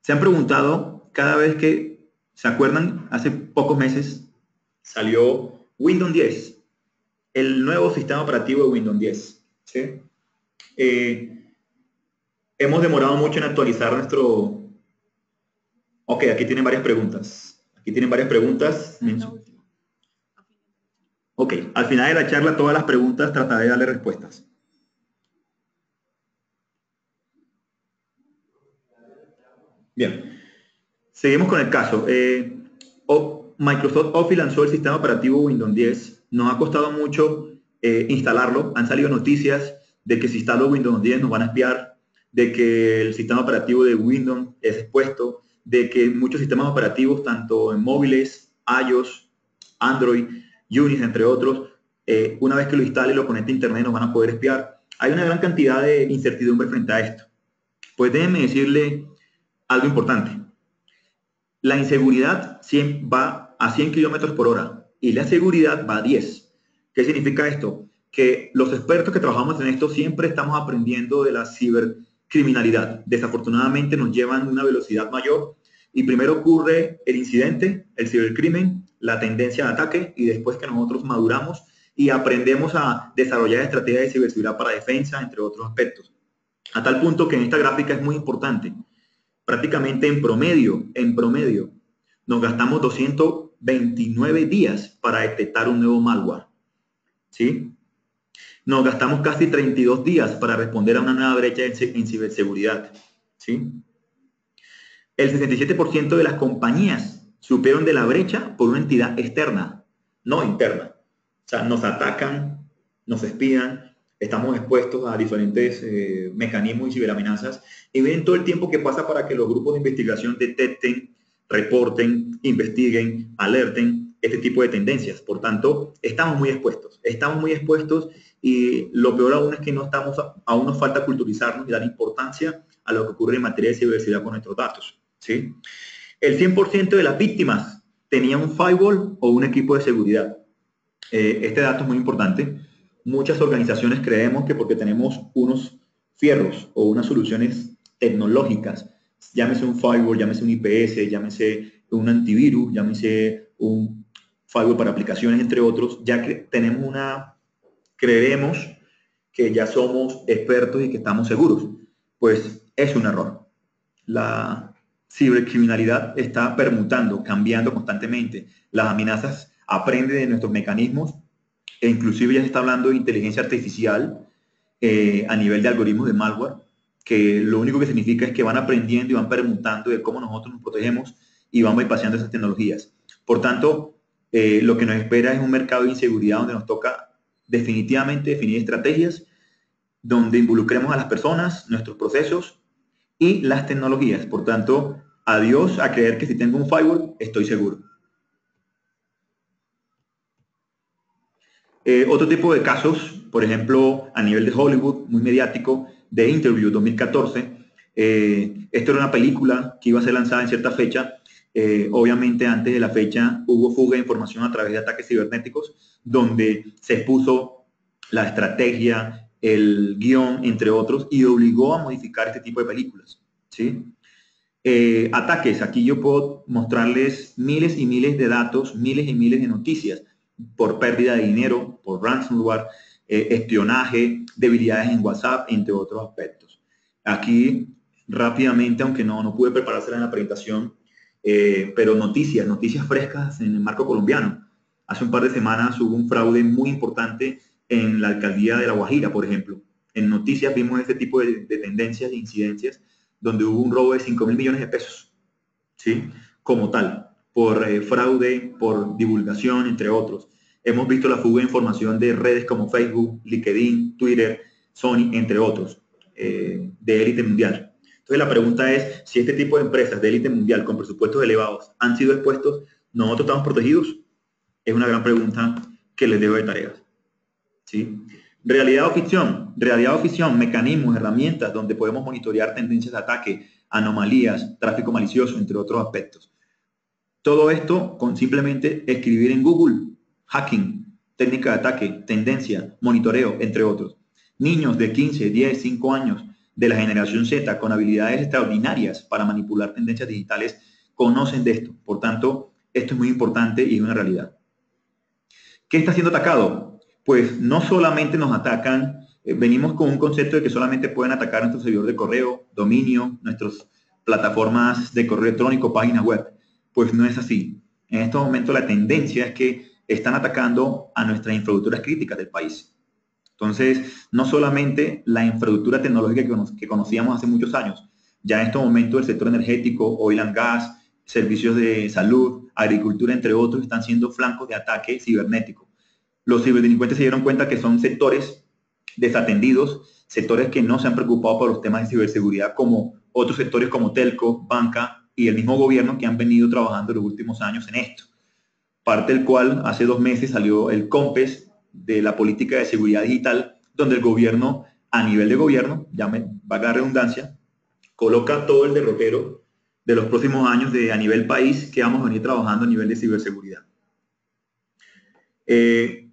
Se han preguntado, cada vez que se acuerdan, hace pocos meses salió Windows 10, el nuevo sistema operativo de Windows 10. ¿Sí? Hemos demorado mucho en actualizar nuestro... Ok, aquí tienen varias preguntas. Aquí tienen varias preguntas. Ok, al final de la charla, todas las preguntas trataré de darle respuestas. Bien, seguimos con el caso. Microsoft Office lanzó el sistema operativo Windows 10. Nos ha costado mucho instalarlo. Han salido noticias de que si instalo Windows 10 nos van a espiar, de que el sistema operativo de Windows es expuesto, de que muchos sistemas operativos, tanto en móviles, iOS, Android, Unix, entre otros, una vez que lo instale y lo conecte a Internet nos van a poder espiar. Hay una gran cantidad de incertidumbre frente a esto. Pues déjenme decirle algo importante. La inseguridad va a 100 kilómetros por hora y la seguridad va a 10. ¿Qué significa esto? Que los expertos que trabajamos en esto siempre estamos aprendiendo de la cibercriminalidad. Desafortunadamente nos llevan a una velocidad mayor y primero ocurre el incidente, el cibercrimen, la tendencia de ataque y después que nosotros maduramos y aprendemos a desarrollar estrategias de ciberseguridad para defensa, entre otros aspectos. A tal punto que en esta gráfica es muy importante. Prácticamente en promedio, nos gastamos 229 días para detectar un nuevo malware. ¿Sí? Nos gastamos casi 32 días para responder a una nueva brecha en ciberseguridad. ¿Sí? El 67% de las compañías supieron de la brecha por una entidad externa, no interna. O sea, nos atacan, nos espían, estamos expuestos a diferentes mecanismos y ciberamenazas y ven todo el tiempo que pasa para que los grupos de investigación detecten, reporten, investiguen, alerten este tipo de tendencias. Por tanto, estamos muy expuestos y lo peor aún es que no estamos, aún nos falta culturizarnos y dar importancia a lo que ocurre en materia de ciberseguridad con nuestros datos. ¿Sí? El 100% de las víctimas tenían un firewall o un equipo de seguridad. Este dato es muy importante. Muchas organizaciones creemos que porque tenemos unos fierros o unas soluciones tecnológicas, llámese un firewall, llámese un IPS, llámese un antivirus, llámese un firewall para aplicaciones, entre otros, ya que tenemos creemos que ya somos expertos y que estamos seguros. Pues es un error. La cibercriminalidad está permutando, cambiando constantemente. Las amenazas aprenden de nuestros mecanismos e inclusive ya se está hablando de inteligencia artificial a nivel de algoritmos de malware, que lo único que significa es que van aprendiendo y van permutando de cómo nosotros nos protegemos y van bypassando esas tecnologías. Por tanto, lo que nos espera es un mercado de inseguridad donde nos toca definitivamente definir estrategias donde involucremos a las personas, nuestros procesos y las tecnologías. Por tanto, adiós a creer que si tengo un firewall, estoy seguro. Otro tipo de casos, por ejemplo, a nivel de Hollywood, muy mediático, de Interview 2014. Esto era una película que iba a ser lanzada en cierta fecha. Obviamente, antes de la fecha hubo fuga de información a través de ataques cibernéticos, donde se expuso la estrategia, el guión, entre otros, y obligó a modificar este tipo de películas. ¿Sí? Ataques, aquí yo puedo mostrarles miles y miles de datos, miles y miles de noticias por pérdida de dinero, por ransomware, espionaje, debilidades en WhatsApp, entre otros aspectos. Aquí rápidamente, aunque no pude preparársela en la presentación, pero noticias frescas en el marco colombiano. Hace un par de semanas hubo un fraude muy importante en la alcaldía de La Guajira, por ejemplo. En noticias vimos este tipo de tendencias, de incidencias, donde hubo un robo de 5.000 millones de pesos, ¿sí? Como tal, por fraude, por divulgación, entre otros. Hemos visto la fuga de información de redes como Facebook, LinkedIn, Twitter, Sony, entre otros, de élite mundial. Entonces la pregunta es, si este tipo de empresas de élite mundial con presupuestos elevados han sido expuestos, ¿nosotros estamos protegidos? Es una gran pregunta que les dejo de tareas. ¿Sí? Realidad o ficción, mecanismos, herramientas donde podemos monitorear tendencias de ataque, anomalías, tráfico malicioso, entre otros aspectos. Todo esto con simplemente escribir en Google, hacking, técnica de ataque, tendencia, monitoreo, entre otros. Niños de 15, 10, 5 años de la generación Z con habilidades extraordinarias para manipular tendencias digitales conocen de esto. Por tanto, esto es muy importante y es una realidad. ¿Qué está siendo atacado? Pues no solamente nos atacan, venimos con un concepto de que solamente pueden atacar nuestro servidor de correo, dominio, nuestras plataformas de correo electrónico, páginas web. Pues no es así. En estos momentos la tendencia es que están atacando a nuestras infraestructuras críticas del país. Entonces, no solamente la infraestructura tecnológica que conocíamos hace muchos años, ya en estos momentos el sector energético, oil and gas, servicios de salud, agricultura, entre otros, están siendo flancos de ataque cibernético. Los ciberdelincuentes se dieron cuenta que son sectores desatendidos, sectores que no se han preocupado por los temas de ciberseguridad, como otros sectores como telco, banca y el mismo gobierno que han venido trabajando en los últimos años en esto. Parte del cual hace 2 meses salió el COMPES de la política de seguridad digital, donde el gobierno, a nivel de gobierno, ya me valga la redundancia, coloca todo el derrotero de los próximos años a nivel país que vamos a venir trabajando a nivel de ciberseguridad.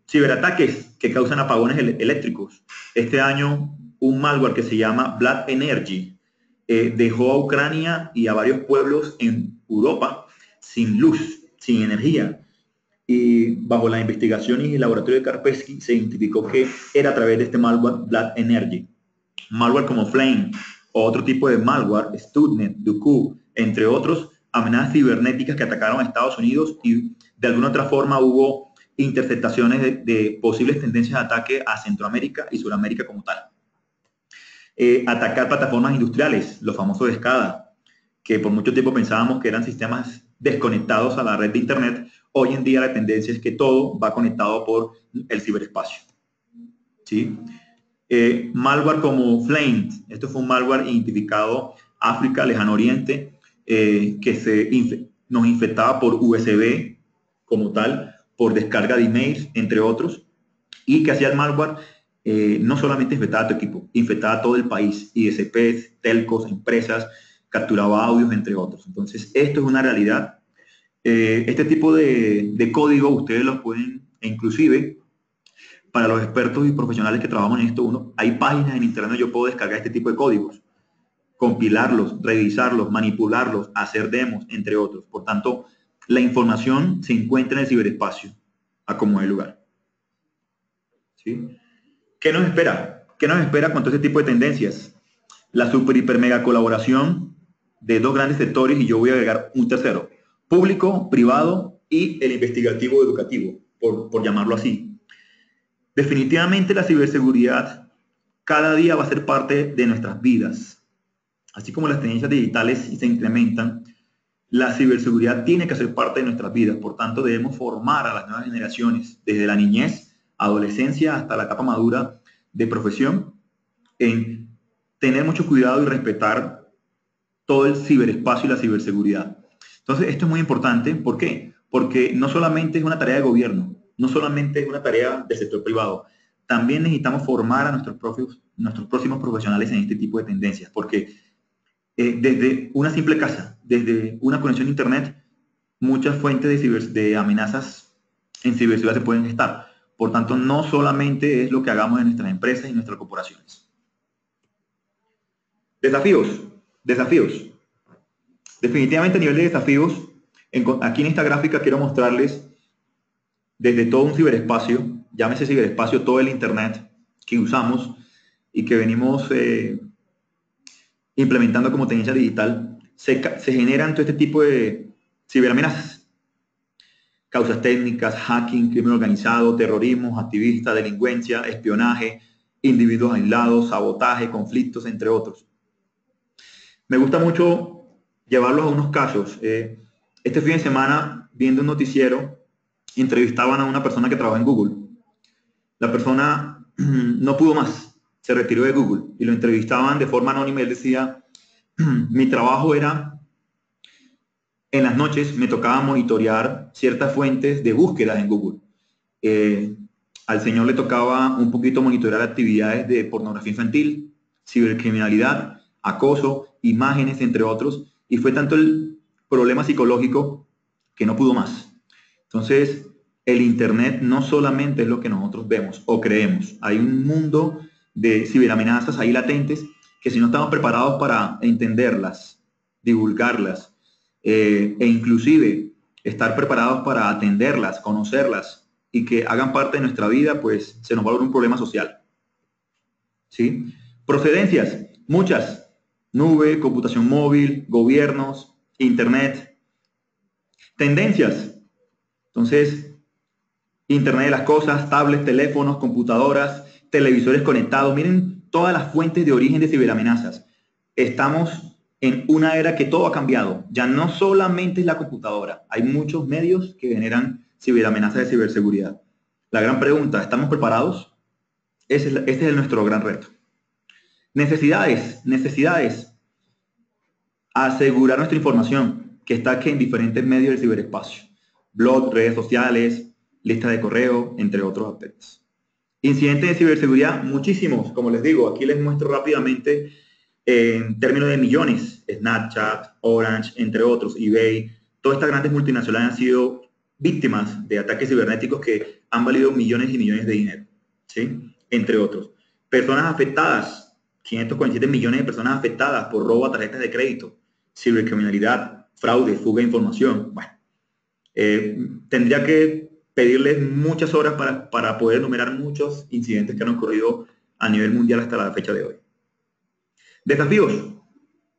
Ciberataques que causan apagones eléctricos. Este año un malware que se llama Black Energy dejó a Ucrania y a varios pueblos en Europa sin luz, sin energía. Y bajo las investigaciones y el laboratorio de Kaspersky se identificó que era a través de este malware Black Energy. Malware como Flame o otro tipo de malware, Stuxnet, Duqu, entre otros, amenazas cibernéticas que atacaron a Estados Unidos y de alguna otra forma hubo interceptaciones de posibles tendencias de ataque a Centroamérica y Sudamérica como tal. Atacar plataformas industriales, los famosos SCADA, que por mucho tiempo pensábamos que eran sistemas desconectados a la red de Internet. Hoy en día la tendencia es que todo va conectado por el ciberespacio. ¿Sí? Malware como Flame, esto fue un malware identificado África, Lejano Oriente, que nos infectaba por USB como tal, por descarga de emails, entre otros, y que hacía el malware no solamente infectaba tu equipo, infectaba todo el país, ISPs, telcos, empresas, capturaba audios, entre otros. Entonces, esto es una realidad. Este tipo de código ustedes los pueden, inclusive, para los expertos y profesionales que trabajan en esto, hay páginas en internet donde yo puedo descargar este tipo de códigos, compilarlos, revisarlos, manipularlos, hacer demos, entre otros. Por tanto, la información se encuentra en el ciberespacio, a como de lugar. ¿Sí? ¿Qué nos espera? ¿Qué nos espera con todo este tipo de tendencias? La super, hiper, mega colaboración de 2 grandes sectores, y yo voy a agregar un tercero, público, privado y el investigativo educativo, por llamarlo así. Definitivamente la ciberseguridad cada día va a ser parte de nuestras vidas. Así como las tendencias digitales se incrementan, la ciberseguridad tiene que ser parte de nuestras vidas. Por tanto, debemos formar a las nuevas generaciones, desde la niñez, adolescencia, hasta la etapa madura de profesión, en tener mucho cuidado y respetar todo el ciberespacio y la ciberseguridad. Entonces, esto es muy importante. ¿Por qué? Porque no solamente es una tarea de gobierno, no solamente es una tarea del sector privado, también necesitamos formar a nuestros próximos profesionales en este tipo de tendencias, porque desde una simple casa, desde una conexión a internet, muchas fuentes de amenazas en ciberseguridad se pueden estar. Por tanto, no solamente es lo que hagamos en nuestras empresas y nuestras corporaciones. Desafíos. Definitivamente a nivel de desafíos, aquí en esta gráfica quiero mostrarles desde todo un ciberespacio, llámese ciberespacio, todo el internet que usamos y que venimos implementando como tendencia digital, se generan todo este tipo de ciberamenazas. Causas técnicas, hacking, crimen organizado, terrorismo, activistas, delincuencia, espionaje, individuos aislados, sabotaje, conflictos, entre otros. Me gusta mucho llevarlos a unos casos. Este fin de semana, viendo un noticiero, entrevistaban a una persona que trabaja en Google. La persona no pudo más, se retiró de Google y lo entrevistaban de forma anónima. Él decía, mi trabajo era, en las noches me tocaba monitorear ciertas fuentes de búsquedas en Google. Al señor le tocaba un poquito monitorear actividades de pornografía infantil, cibercriminalidad, acoso, imágenes, entre otros, y fue tanto el problema psicológico que no pudo más. Entonces, el internet no solamente es lo que nosotros vemos o creemos. Hay un mundo de ciberamenazas ahí latentes que si no estamos preparados para entenderlas, divulgarlas, e inclusive estar preparados para atenderlas, conocerlas y que hagan parte de nuestra vida, pues se nos va a volver un problema social. ¿Sí? Procedencias, muchas. Nube, computación móvil, gobiernos, internet. Tendencias. Entonces, Internet de las cosas, tablets, teléfonos, computadoras, televisores conectados. Miren todas las fuentes de origen de ciberamenazas. Estamos en una era que todo ha cambiado. Ya no solamente es la computadora. Hay muchos medios que generan ciberamenazas de ciberseguridad. La gran pregunta, ¿estamos preparados? Ese es nuestro gran reto. Necesidades. Asegurar nuestra información que está aquí en diferentes medios del ciberespacio. Blog, redes sociales, lista de correo, entre otros aspectos. Incidentes de ciberseguridad, muchísimos. Como les digo, aquí les muestro rápidamente en términos de millones. Snapchat, Orange, entre otros, eBay. Todas estas grandes multinacionales han sido víctimas de ataques cibernéticos que han valido millones y millones de dinero, ¿sí? Entre otros. Personas afectadas, 547 millones de personas afectadas por robo a tarjetas de crédito, cibercriminalidad, fraude, fuga de información. Bueno, tendría que pedirles muchas horas para poder enumerar muchos incidentes que han ocurrido a nivel mundial hasta la fecha de hoy. Desafíos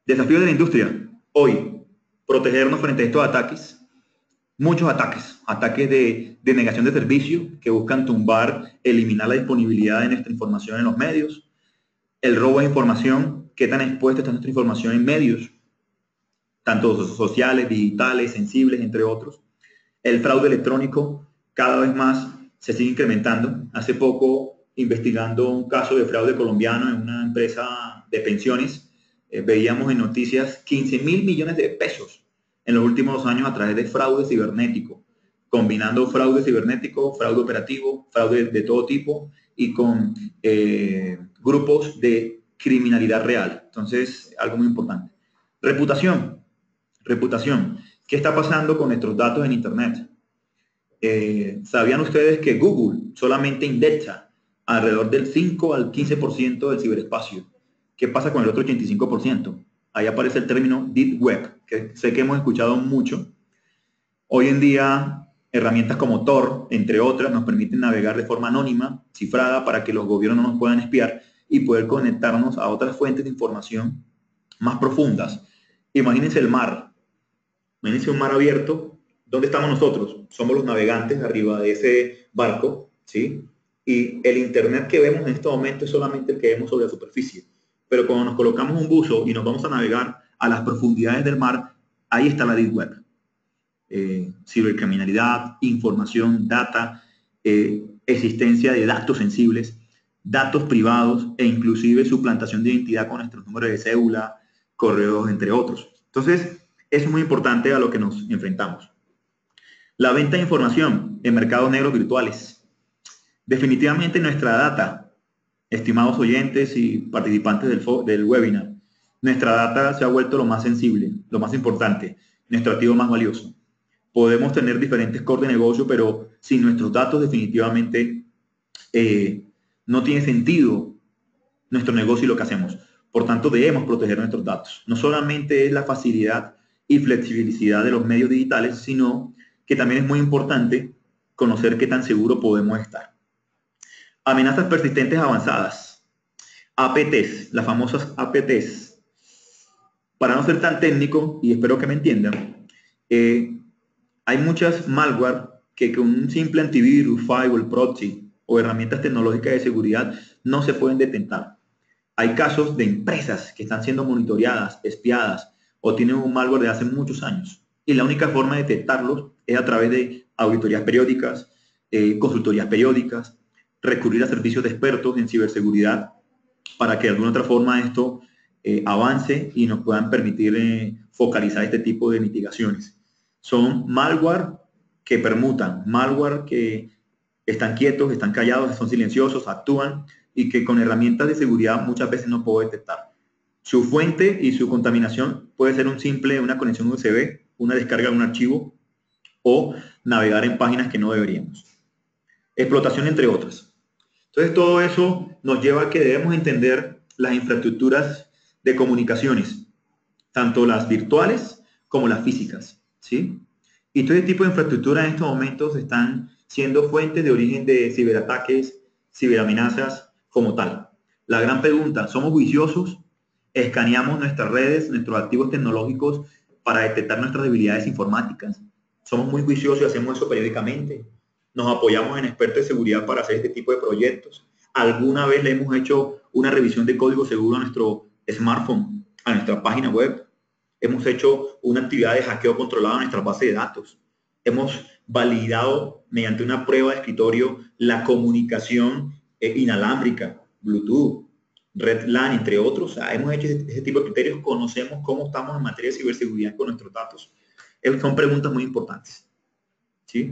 de la industria. Hoy, protegernos frente a estos ataques. Muchos ataques de negación de servicio que buscan tumbar, eliminar la disponibilidad de nuestra información en los medios. El robo de información, qué tan expuesta está nuestra información en medios, tanto sociales, digitales, sensibles, entre otros. El fraude electrónico cada vez más se sigue incrementando. Hace poco, investigando un caso de fraude colombiano en una empresa de pensiones, veíamos en noticias 15.000 millones de pesos en los últimos 2 años a través de fraude cibernético, combinando fraude cibernético, fraude operativo, fraude de todo tipo y con grupos de criminalidad real. Entonces, algo muy importante. Reputación. ¿Qué está pasando con nuestros datos en Internet? ¿Sabían ustedes que Google solamente indexa alrededor del 5 al 15% del ciberespacio? ¿Qué pasa con el otro 85%? Ahí aparece el término Deep Web, que sé que hemos escuchado mucho. Hoy en día, herramientas como Tor, entre otras, nos permiten navegar de forma anónima, cifrada, para que los gobiernos no nos puedan espiar y poder conectarnos a otras fuentes de información más profundas. Imagínense el mar. Imagínense un mar abierto. ¿Dónde estamos nosotros? Somos los navegantes arriba de ese barco, ¿sí? Y el Internet que vemos en este momento es solamente el que vemos sobre la superficie. Pero cuando nos colocamos un buzo y nos vamos a navegar a las profundidades del mar, ahí está la Deep Web. Cibercriminalidad, información, data, existencia de datos sensibles, datos privados e inclusive suplantación de identidad con nuestros números de cédula, correos, entre otros. Entonces, eso es muy importante a lo que nos enfrentamos. La venta de información en mercados negros virtuales. Definitivamente nuestra data, estimados oyentes y participantes del webinar, nuestra data se ha vuelto lo más sensible, lo más importante, nuestro activo más valioso. Podemos tener diferentes core de negocio, pero sin nuestros datos definitivamente no tiene sentido nuestro negocio y lo que hacemos. Por tanto, debemos proteger nuestros datos. No solamente es la facilidad y flexibilidad de los medios digitales, sino que también es muy importante conocer qué tan seguro podemos estar. Amenazas persistentes avanzadas. APTs, las famosas APTs. Para no ser tan técnico, y espero que me entiendan, hay muchas malware que con un simple antivirus, firewall, proxy o herramientas tecnológicas de seguridad no se pueden detectar. Hay casos de empresas que están siendo monitoreadas, espiadas o tienen un malware de hace muchos años. Y la única forma de detectarlos es a través de auditorías periódicas, consultorías periódicas, recurrir a servicios de expertos en ciberseguridad para que de alguna otra forma esto avance y nos puedan permitir focalizar este tipo de mitigaciones. Son malware que permutan, malware que están quietos, están callados, son silenciosos, actúan y que con herramientas de seguridad muchas veces no puedo detectar. Su fuente y su contaminación puede ser una conexión USB, una descarga de un archivo o navegar en páginas que no deberíamos. Explotación, entre otras. Entonces, todo eso nos lleva a que debemos entender las infraestructuras de comunicaciones, tanto las virtuales como las físicas, ¿sí? Y todo este tipo de infraestructuras en estos momentos están siendo fuentes de origen de ciberataques, ciberamenazas como tal. La gran pregunta, ¿somos juiciosos? ¿Escaneamos nuestras redes, nuestros activos tecnológicos para detectar nuestras debilidades informáticas? ¿Somos muy juiciosos y hacemos eso periódicamente? nos apoyamos en expertos de seguridad para hacer este tipo de proyectos. Alguna vez le hemos hecho una revisión de código seguro a nuestro smartphone, a nuestra página web. Hemos hecho una actividad de hackeo controlado a nuestra base de datos. Hemos validado mediante una prueba de escritorio la comunicación inalámbrica, Bluetooth, Red LAN, entre otros. O sea, hemos hecho ese tipo de criterios, conocemos cómo estamos en materia de ciberseguridad con nuestros datos. Son preguntas muy importantes. ¿Sí?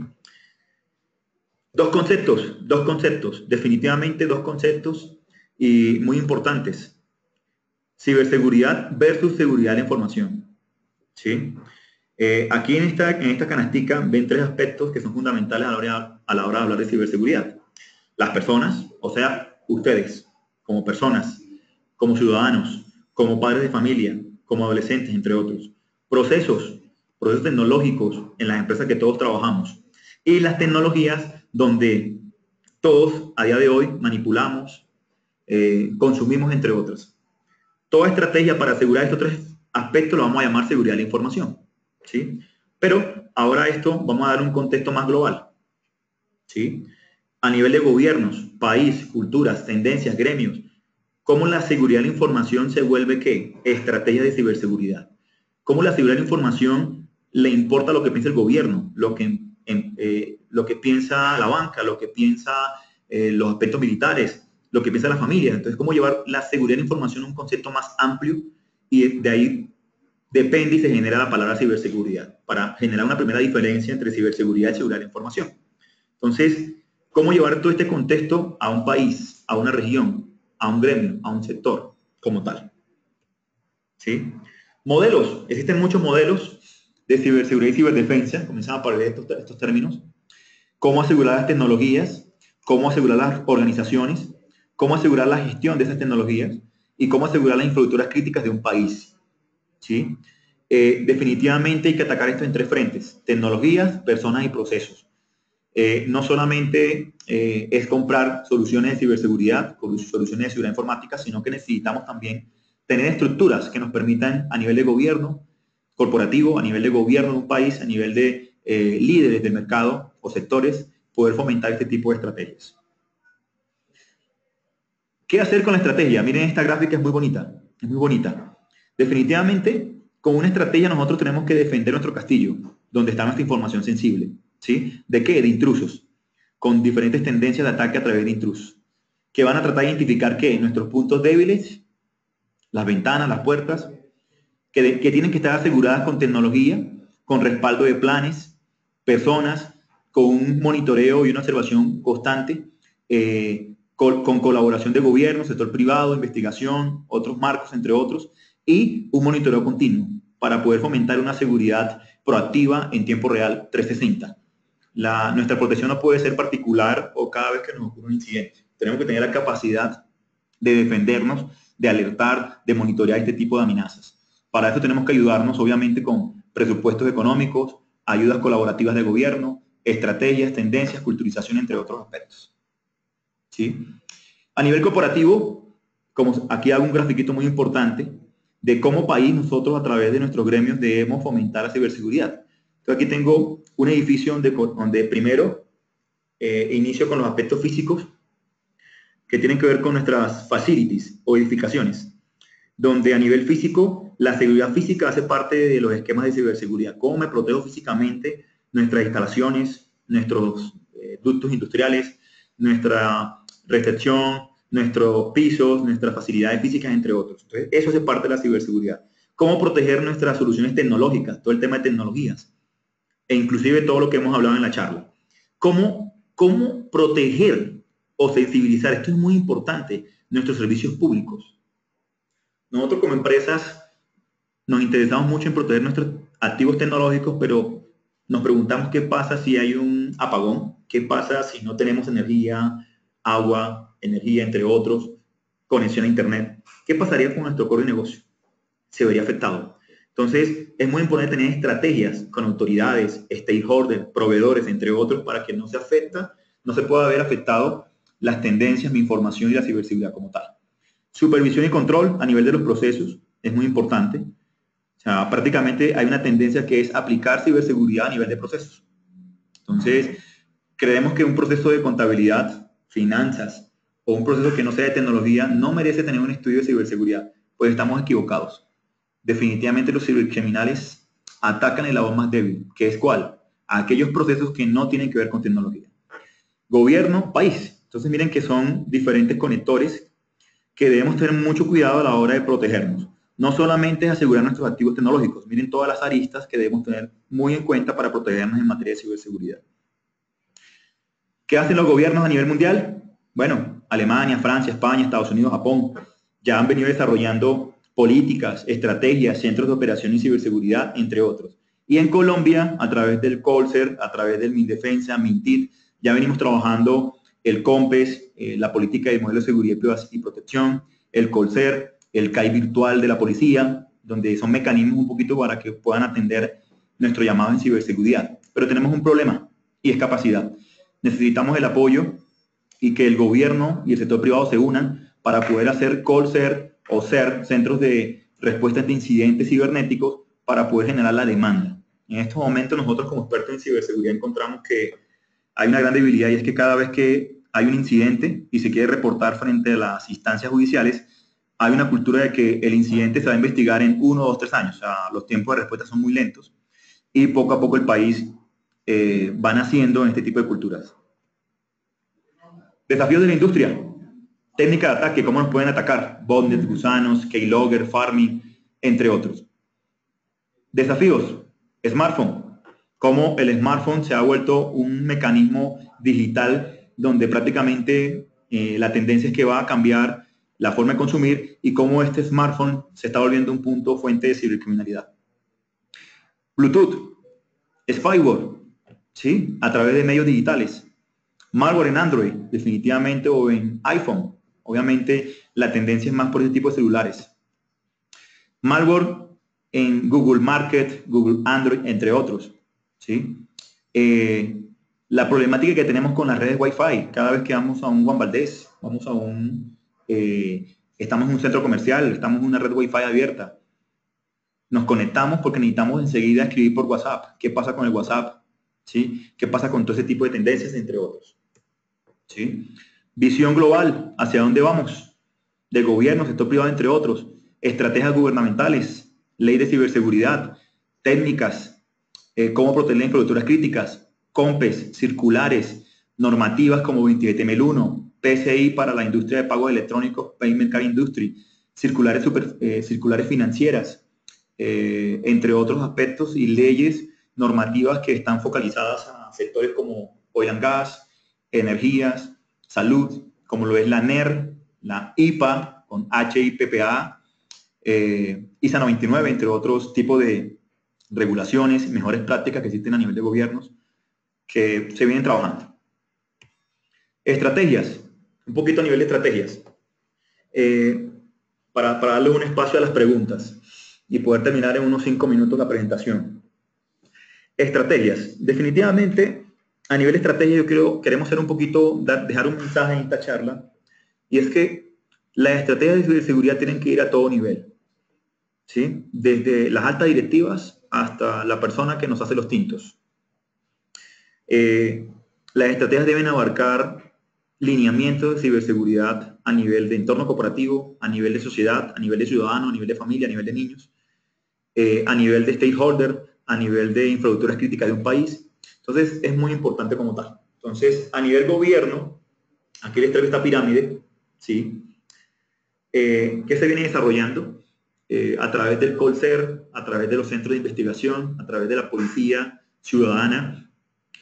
Dos conceptos, definitivamente dos conceptos y muy importantes. Ciberseguridad versus seguridad de la información. ¿Sí? Aquí en esta canastica ven tres aspectos que son fundamentales a la hora de hablar de ciberseguridad. Las personas, o sea, ustedes, como personas, como ciudadanos, como padres de familia, como adolescentes, entre otros. Procesos tecnológicos en las empresas que todos trabajamos. Y las tecnologías donde todos a día de hoy manipulamos, consumimos, entre otras. Toda estrategia para asegurar estos tres aspectos lo vamos a llamar seguridad de la información. ¿Sí? Pero ahora esto vamos a dar un contexto más global. ¿Sí? A nivel de gobiernos, país, culturas, tendencias, gremios, ¿cómo la seguridad de la información se vuelve qué? Estrategia de ciberseguridad. ¿Cómo la seguridad de la información le importa lo que piensa el gobierno, lo que piensa la banca, lo que piensa los aspectos militares, lo que piensa la familia? Entonces, ¿cómo llevar la seguridad de la información a un concepto más amplio? Y de ahí depende y se genera la palabra ciberseguridad, para generar una primera diferencia entre ciberseguridad y seguridad de la información. Entonces, ¿cómo llevar todo este contexto a un país, a una región, a un gremio, a un sector como tal? ¿Sí? Modelos. Existen muchos modelos de ciberseguridad y ciberdefensa. Comienzan a aparecer estos términos. Cómo asegurar las tecnologías, cómo asegurar las organizaciones, cómo asegurar la gestión de esas tecnologías y cómo asegurar las infraestructuras críticas de un país. ¿Sí? Definitivamente hay que atacar esto en tres frentes: tecnologías, personas y procesos. No solamente es comprar soluciones de ciberseguridad, soluciones de seguridad informática, sino que necesitamos también tener estructuras que nos permitan, a nivel de gobierno corporativo, a nivel de gobierno de un país, a nivel de líderes del mercado o sectores, poder fomentar este tipo de estrategias. ¿Qué hacer con la estrategia? Miren, esta gráfica es muy bonita, es muy bonita. Definitivamente, con una estrategia nosotros tenemos que defender nuestro castillo, donde está nuestra información sensible. ¿Sí? ¿De qué? De intrusos, con diferentes tendencias de ataque a través de intrusos, que van a tratar de identificar ¿qué? Nuestros puntos débiles, las ventanas, las puertas, que tienen que estar aseguradas con tecnología, con respaldo de planes, personas, con un monitoreo y una observación constante, con colaboración de gobierno, sector privado, investigación, otros marcos, entre otros, y un monitoreo continuo para poder fomentar una seguridad proactiva en tiempo real 360. Nuestra protección no puede ser particular o cada vez que nos ocurre un incidente. Tenemos que tener la capacidad de defendernos, de alertar, de monitorear este tipo de amenazas. Para eso tenemos que ayudarnos, obviamente, con presupuestos económicos, ayudas colaborativas de gobierno, estrategias, tendencias, culturización, entre otros aspectos. ¿Sí? A nivel corporativo, como aquí hago un grafiquito muy importante de cómo país nosotros a través de nuestros gremios debemos fomentar la ciberseguridad. Entonces aquí tengo un edificio donde primero inicio con los aspectos físicos que tienen que ver con nuestras facilities o edificaciones, donde a nivel físico, la seguridad física hace parte de los esquemas de ciberseguridad. ¿Cómo me protejo físicamente nuestras instalaciones, nuestros ductos industriales, nuestra recepción, nuestros pisos, nuestras facilidades físicas, entre otros? Entonces, eso hace parte de la ciberseguridad. ¿Cómo proteger nuestras soluciones tecnológicas? Todo el tema de tecnologías, e inclusive todo lo que hemos hablado en la charla. ¿Cómo proteger o sensibilizar? Esto es muy importante, nuestros servicios públicos. Nosotros como empresas nos interesamos mucho en proteger nuestros activos tecnológicos, pero nos preguntamos qué pasa si hay un apagón, qué pasa si no tenemos energía, agua, energía, entre otros, conexión a internet. ¿Qué pasaría con nuestro core de negocio? Se vería afectado. Entonces, es muy importante tener estrategias con autoridades, stakeholders, proveedores, entre otros, para que no se pueda ver afectado las tendencias, mi información y la ciberseguridad como tal. Supervisión y control a nivel de los procesos es muy importante. O sea, prácticamente hay una tendencia que es aplicar ciberseguridad a nivel de procesos. Entonces, creemos que un proceso de contabilidad, finanzas o un proceso que no sea de tecnología no merece tener un estudio de ciberseguridad, pues estamos equivocados. Definitivamente los cibercriminales atacan el lado más débil, que es ¿cuál? Aquellos procesos que no tienen que ver con tecnología. Gobierno, país. Entonces miren que son diferentes conectores que debemos tener mucho cuidado a la hora de protegernos. No solamente es asegurar nuestros activos tecnológicos, miren todas las aristas que debemos tener muy en cuenta para protegernos en materia de ciberseguridad. ¿Qué hacen los gobiernos a nivel mundial? Bueno, Alemania, Francia, España, Estados Unidos, Japón, ya han venido desarrollando políticas, estrategias, centros de operación y ciberseguridad, entre otros. Y en Colombia, a través del Colser, a través del Mindefensa, Mintit, ya venimos trabajando el COMPES, la política de modelo de seguridad y protección, el Colser, el CAI virtual de la policía, donde son mecanismos un poquito para que puedan atender nuestro llamado en ciberseguridad. Pero tenemos un problema y es capacidad. Necesitamos el apoyo y que el gobierno y el sector privado se unan para poder hacer Colser o SER, centros de respuesta ante incidentes cibernéticos, para poder generar la demanda. En estos momentos nosotros como expertos en ciberseguridad encontramos que hay una gran debilidad y es que cada vez que hay un incidente y se quiere reportar frente a las instancias judiciales, hay una cultura de que el incidente se va a investigar en 1, 2, 3 años. O sea, los tiempos de respuesta son muy lentos y poco a poco el país va naciendo en este tipo de culturas. Desafíos de la industria. Técnica de ataque, cómo nos pueden atacar. Botnets, gusanos, keylogger, farming, entre otros. Desafíos. Smartphone. Cómo el smartphone se ha vuelto un mecanismo digital donde prácticamente la tendencia es que va a cambiar la forma de consumir y cómo este smartphone se está volviendo un punto fuente de cibercriminalidad. Bluetooth. Spyware. ¿Sí? A través de medios digitales. Malware en Android, definitivamente, o en iPhone. Obviamente, la tendencia es más por ese tipo de celulares. Malware en Google Market, Google Android, entre otros. ¿Sí? La problemática que tenemos con las redes Wi-Fi, cada vez que vamos a un Juan Valdez, vamos a estamos en un centro comercial, estamos en una red Wi-Fi abierta. Nos conectamos porque necesitamos enseguida escribir por WhatsApp. ¿Qué pasa con el WhatsApp? ¿Sí? ¿Qué pasa con todo ese tipo de tendencias, entre otros? ¿Sí? Visión global, ¿hacia dónde vamos? De gobierno, sector privado, entre otros. Estrategias gubernamentales, ley de ciberseguridad, técnicas, cómo proteger las infraestructuras críticas, COMPES, circulares, normativas como 27001, PCI para la industria de pagos electrónicos, Payment Card Industry, circulares financieras, entre otros aspectos y leyes normativas que están focalizadas a sectores como oil and gas, energías, salud, como lo es la NER, la IPA con HIPPA, ISA 99, entre otros tipos de regulaciones, mejores prácticas que existen a nivel de gobiernos que se vienen trabajando. Estrategias, un poquito a nivel de estrategias, para darle un espacio a las preguntas y poder terminar en unos 5 minutos la presentación. Estrategias, definitivamente a nivel de estrategia queremos ser un poquito, dejar un mensaje en esta charla, y es que las estrategias de seguridad tienen que ir a todo nivel, ¿sí? Desde las altas directivas hasta la persona que nos hace los tintos. Las estrategias deben abarcar lineamientos de ciberseguridad a nivel de entorno corporativo, a nivel de sociedad, a nivel de ciudadano, a nivel de familia, a nivel de niños, a nivel de stakeholder, a nivel de infraestructuras críticas de un país. Entonces, es muy importante como tal. Entonces, a nivel gobierno, aquí les traigo esta pirámide, ¿sí? Que se viene desarrollando a través del Colser, a través de los centros de investigación, a través de la policía ciudadana,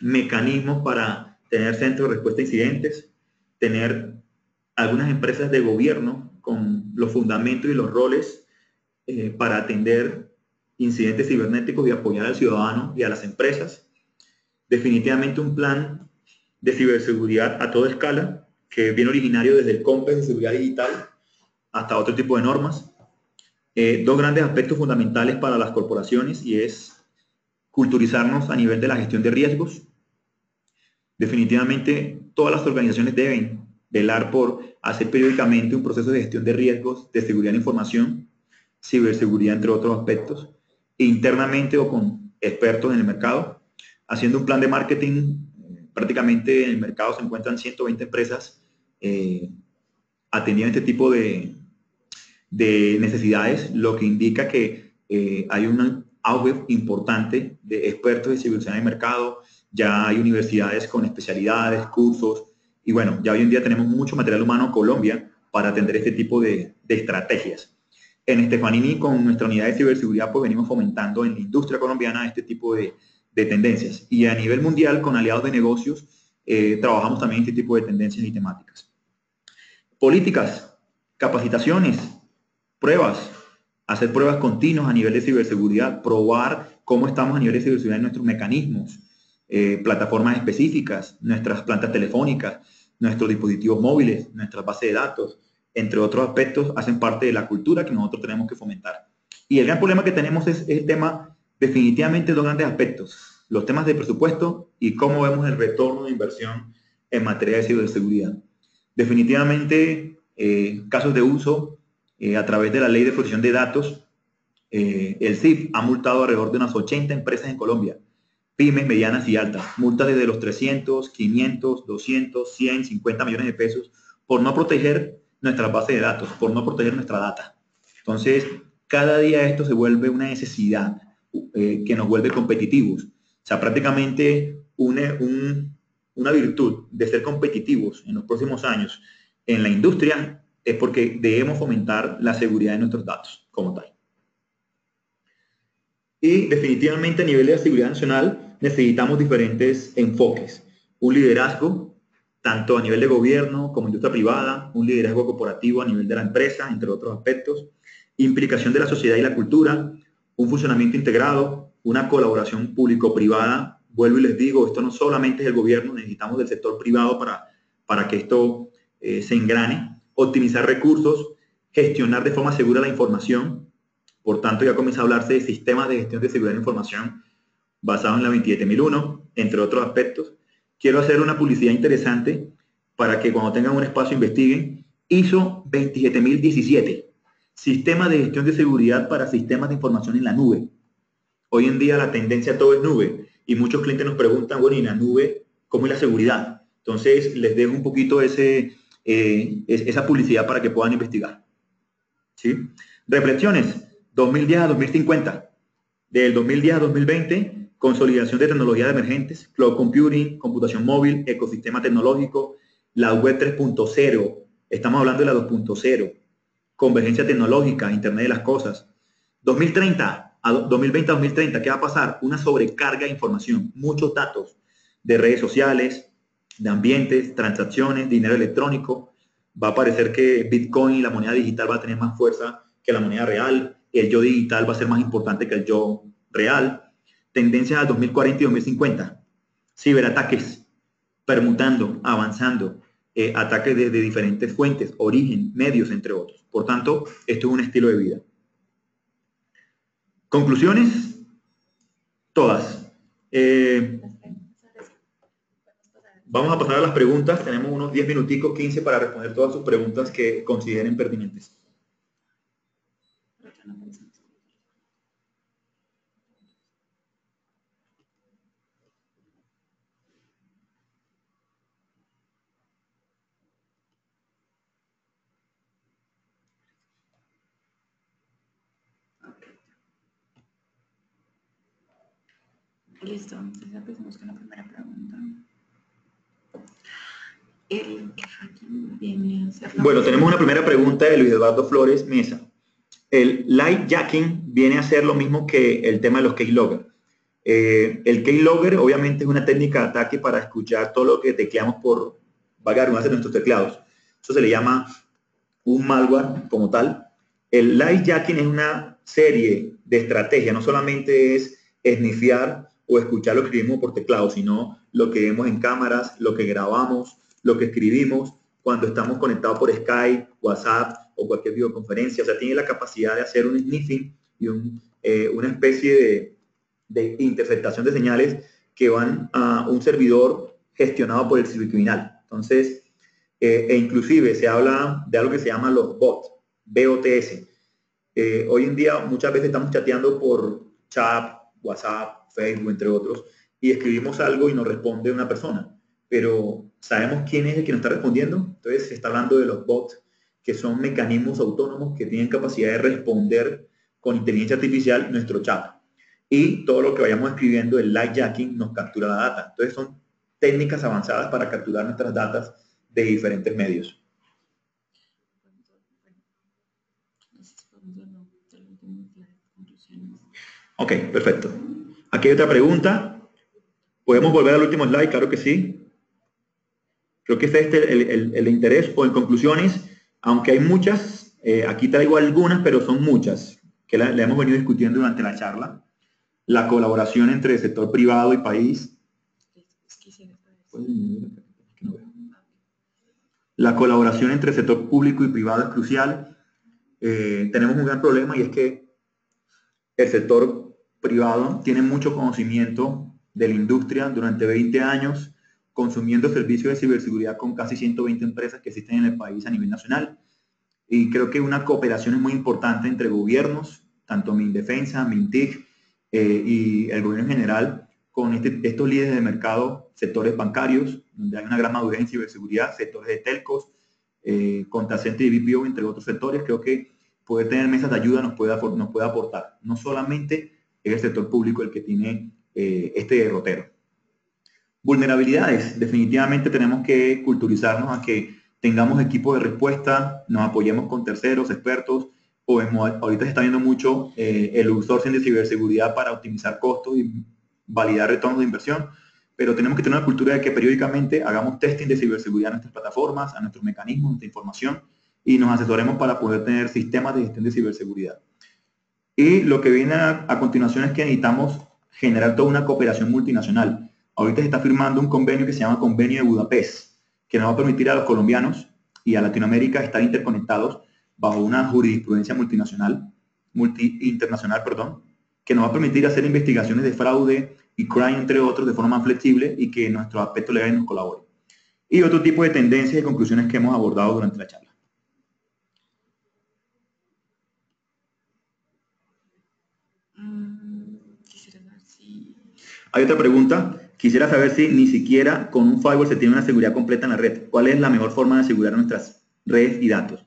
mecanismos para tener centros de respuesta a incidentes, tener algunas empresas de gobierno con los fundamentos y los roles para atender incidentes cibernéticos y apoyar al ciudadano y a las empresas. Definitivamente un plan de ciberseguridad a toda escala, que viene originario desde el COMPES de seguridad digital hasta otro tipo de normas. Dos grandes aspectos fundamentales para las corporaciones, y es culturizarnos a nivel de la gestión de riesgos. Definitivamente todas las organizaciones deben velar por hacer periódicamente un proceso de gestión de riesgos de seguridad de información, ciberseguridad, entre otros aspectos, internamente o con expertos en el mercado, haciendo un plan de marketing prácticamente en el mercado se encuentran 120 empresas atendiendo este tipo de necesidades, lo que indica que hay un auge importante de expertos de ciberseguridad de mercado, ya hay universidades con especialidades, cursos, y bueno, ya hoy en día tenemos mucho material humano en Colombia para atender este tipo de estrategias. En Stefanini, con nuestra unidad de ciberseguridad, pues venimos fomentando en la industria colombiana este tipo de tendencias. Y a nivel mundial, con aliados de negocios, trabajamos también este tipo de tendencias y temáticas. Políticas, capacitaciones, pruebas, hacer pruebas continuas a nivel de ciberseguridad, probar cómo estamos a nivel de ciberseguridad en nuestros mecanismos, plataformas específicas, nuestras plantas telefónicas, nuestros dispositivos móviles, nuestras bases de datos, entre otros aspectos, hacen parte de la cultura que nosotros tenemos que fomentar. Y el gran problema que tenemos es el tema, definitivamente, dos grandes aspectos: los temas de presupuesto y cómo vemos el retorno de inversión en materia de ciberseguridad. Definitivamente, casos de uso a través de la Ley de Protección de Datos, el CIF ha multado alrededor de unas 80 empresas en Colombia, pymes, medianas y altas, multas desde los 300, 500, 200, 100, 50 millones de pesos por no proteger nuestra base de datos, por no proteger nuestra data. Entonces, cada día esto se vuelve una necesidad que nos vuelve competitivos. O sea, prácticamente una virtud de ser competitivos en los próximos años en la industria es porque debemos fomentar la seguridad de nuestros datos como tal. Y definitivamente a nivel de la seguridad nacional necesitamos diferentes enfoques. Un liderazgo, tanto a nivel de gobierno como industria privada, un liderazgo corporativo a nivel de la empresa, entre otros aspectos, implicación de la sociedad y la cultura, un funcionamiento integrado, una colaboración público-privada. Vuelvo y les digo, esto no solamente es el gobierno, necesitamos del sector privado para que esto se engrane, optimizar recursos, gestionar de forma segura la información. Por tanto, ya comienza a hablarse de sistemas de gestión de seguridad de información basados en la 27001, entre otros aspectos. Quiero hacer una publicidad interesante para que cuando tengan un espacio investiguen. ISO 27017, Sistema de Gestión de Seguridad para Sistemas de Información en la Nube. Hoy en día la tendencia todo es nube y muchos clientes nos preguntan, bueno, ¿y en la nube cómo es la seguridad? Entonces, les dejo un poquito esa publicidad para que puedan investigar. ¿Sí? Reflexiones. 2010 a 2050. Del 2010 a 2020, consolidación de tecnologías emergentes, cloud computing, computación móvil, ecosistema tecnológico, la web 3.0, estamos hablando de la 2.0, convergencia tecnológica, Internet de las cosas. 2020 a 2030, ¿qué va a pasar? Una sobrecarga de información, muchos datos de redes sociales, de ambientes, transacciones, dinero electrónico. Va a parecer que Bitcoin y la moneda digital va a tener más fuerza que la moneda real. El yo digital va a ser más importante que el yo real. Tendencias a 2040 y 2050. Ciberataques, permutando, avanzando, ataques desde diferentes fuentes, origen, medios, entre otros. Por tanto, esto es un estilo de vida. Conclusiones, todas. Vamos a pasar a las preguntas. Tenemos unos 10 minuticos, 15 para responder todas sus preguntas que consideren pertinentes. Listo, entonces empecemos con la primera pregunta. Bueno, tenemos una primera pregunta de Luis Eduardo Flores Mesa. El lightjacking viene a ser lo mismo que el tema de los keylogger. El keylogger obviamente es una técnica de ataque para escuchar todo lo que tecleamos por vagar de nuestros teclados. Eso se le llama un malware como tal. El lightjacking es una serie de estrategias, no solamente es snifear o escuchar lo que escribimos por teclado, sino lo que vemos en cámaras, lo que grabamos, lo que escribimos cuando estamos conectados por Skype, WhatsApp o cualquier videoconferencia. O sea, tiene la capacidad de hacer un sniffing y una especie de interceptación de señales que van a un servidor gestionado por el cibercriminal. Entonces, inclusive se habla de algo que se llama los bots, BOTS. Hoy en día muchas veces estamos chateando por chat, WhatsApp, Facebook, entre otros, y escribimos algo y nos responde una persona. pero ¿sabemos quién es el que nos está respondiendo? Entonces se está hablando de los bots, que son mecanismos autónomos que tienen capacidad de responder con inteligencia artificial nuestro chat. Y todo lo que vayamos escribiendo, el light jacking, nos captura la data. Entonces son técnicas avanzadas para capturar nuestras datas de diferentes medios. Ok, perfecto. Aquí hay otra pregunta. ¿Podemos volver al último slide? Claro que sí. Creo que es el interés o en conclusiones, aunque hay muchas, aquí traigo algunas, pero son muchas, que la hemos venido discutiendo durante la charla. La colaboración entre el sector privado y país. La colaboración entre el sector público y privado es crucial. Tenemos un gran problema y es que el sector privado tiene mucho conocimiento de la industria durante 20 años, consumiendo servicios de ciberseguridad con casi 120 empresas que existen en el país a nivel nacional. Y creo que una cooperación es muy importante entre gobiernos, tanto Mindefensa, Mintic y el gobierno en general, con estos líderes de mercado, sectores bancarios, donde hay una gran madurez en ciberseguridad, sectores de telcos, contact center y BPO, entre otros sectores. Creo que poder tener mesas de ayuda nos puede aportar. No solamente es el sector público el que tiene este derrotero. Vulnerabilidades. Definitivamente tenemos que culturizarnos a que tengamos equipos de respuesta, nos apoyemos con terceros, expertos, o ahorita se está viendo mucho el outsourcing de ciberseguridad para optimizar costos y validar retornos de inversión, pero tenemos que tener una cultura de que periódicamente hagamos testing de ciberseguridad a nuestras plataformas, a nuestros mecanismos, a nuestra información, y nos asesoremos para poder tener sistemas de gestión de ciberseguridad. Y lo que viene a continuación es que necesitamos generar toda una cooperación multinacional. Ahorita se está firmando un convenio que se llama Convenio de Budapest, que nos va a permitir a los colombianos y a Latinoamérica estar interconectados bajo una jurisprudencia internacional, que nos va a permitir hacer investigaciones de fraude y crime, entre otros, de forma más flexible y que nuestros aspectos legales nos colaboren. Y otro tipo de tendencias y conclusiones que hemos abordado durante la charla. Hay otra pregunta. Quisiera saber si ni siquiera con un firewall se tiene una seguridad completa en la red. ¿Cuál es la mejor forma de asegurar nuestras redes y datos?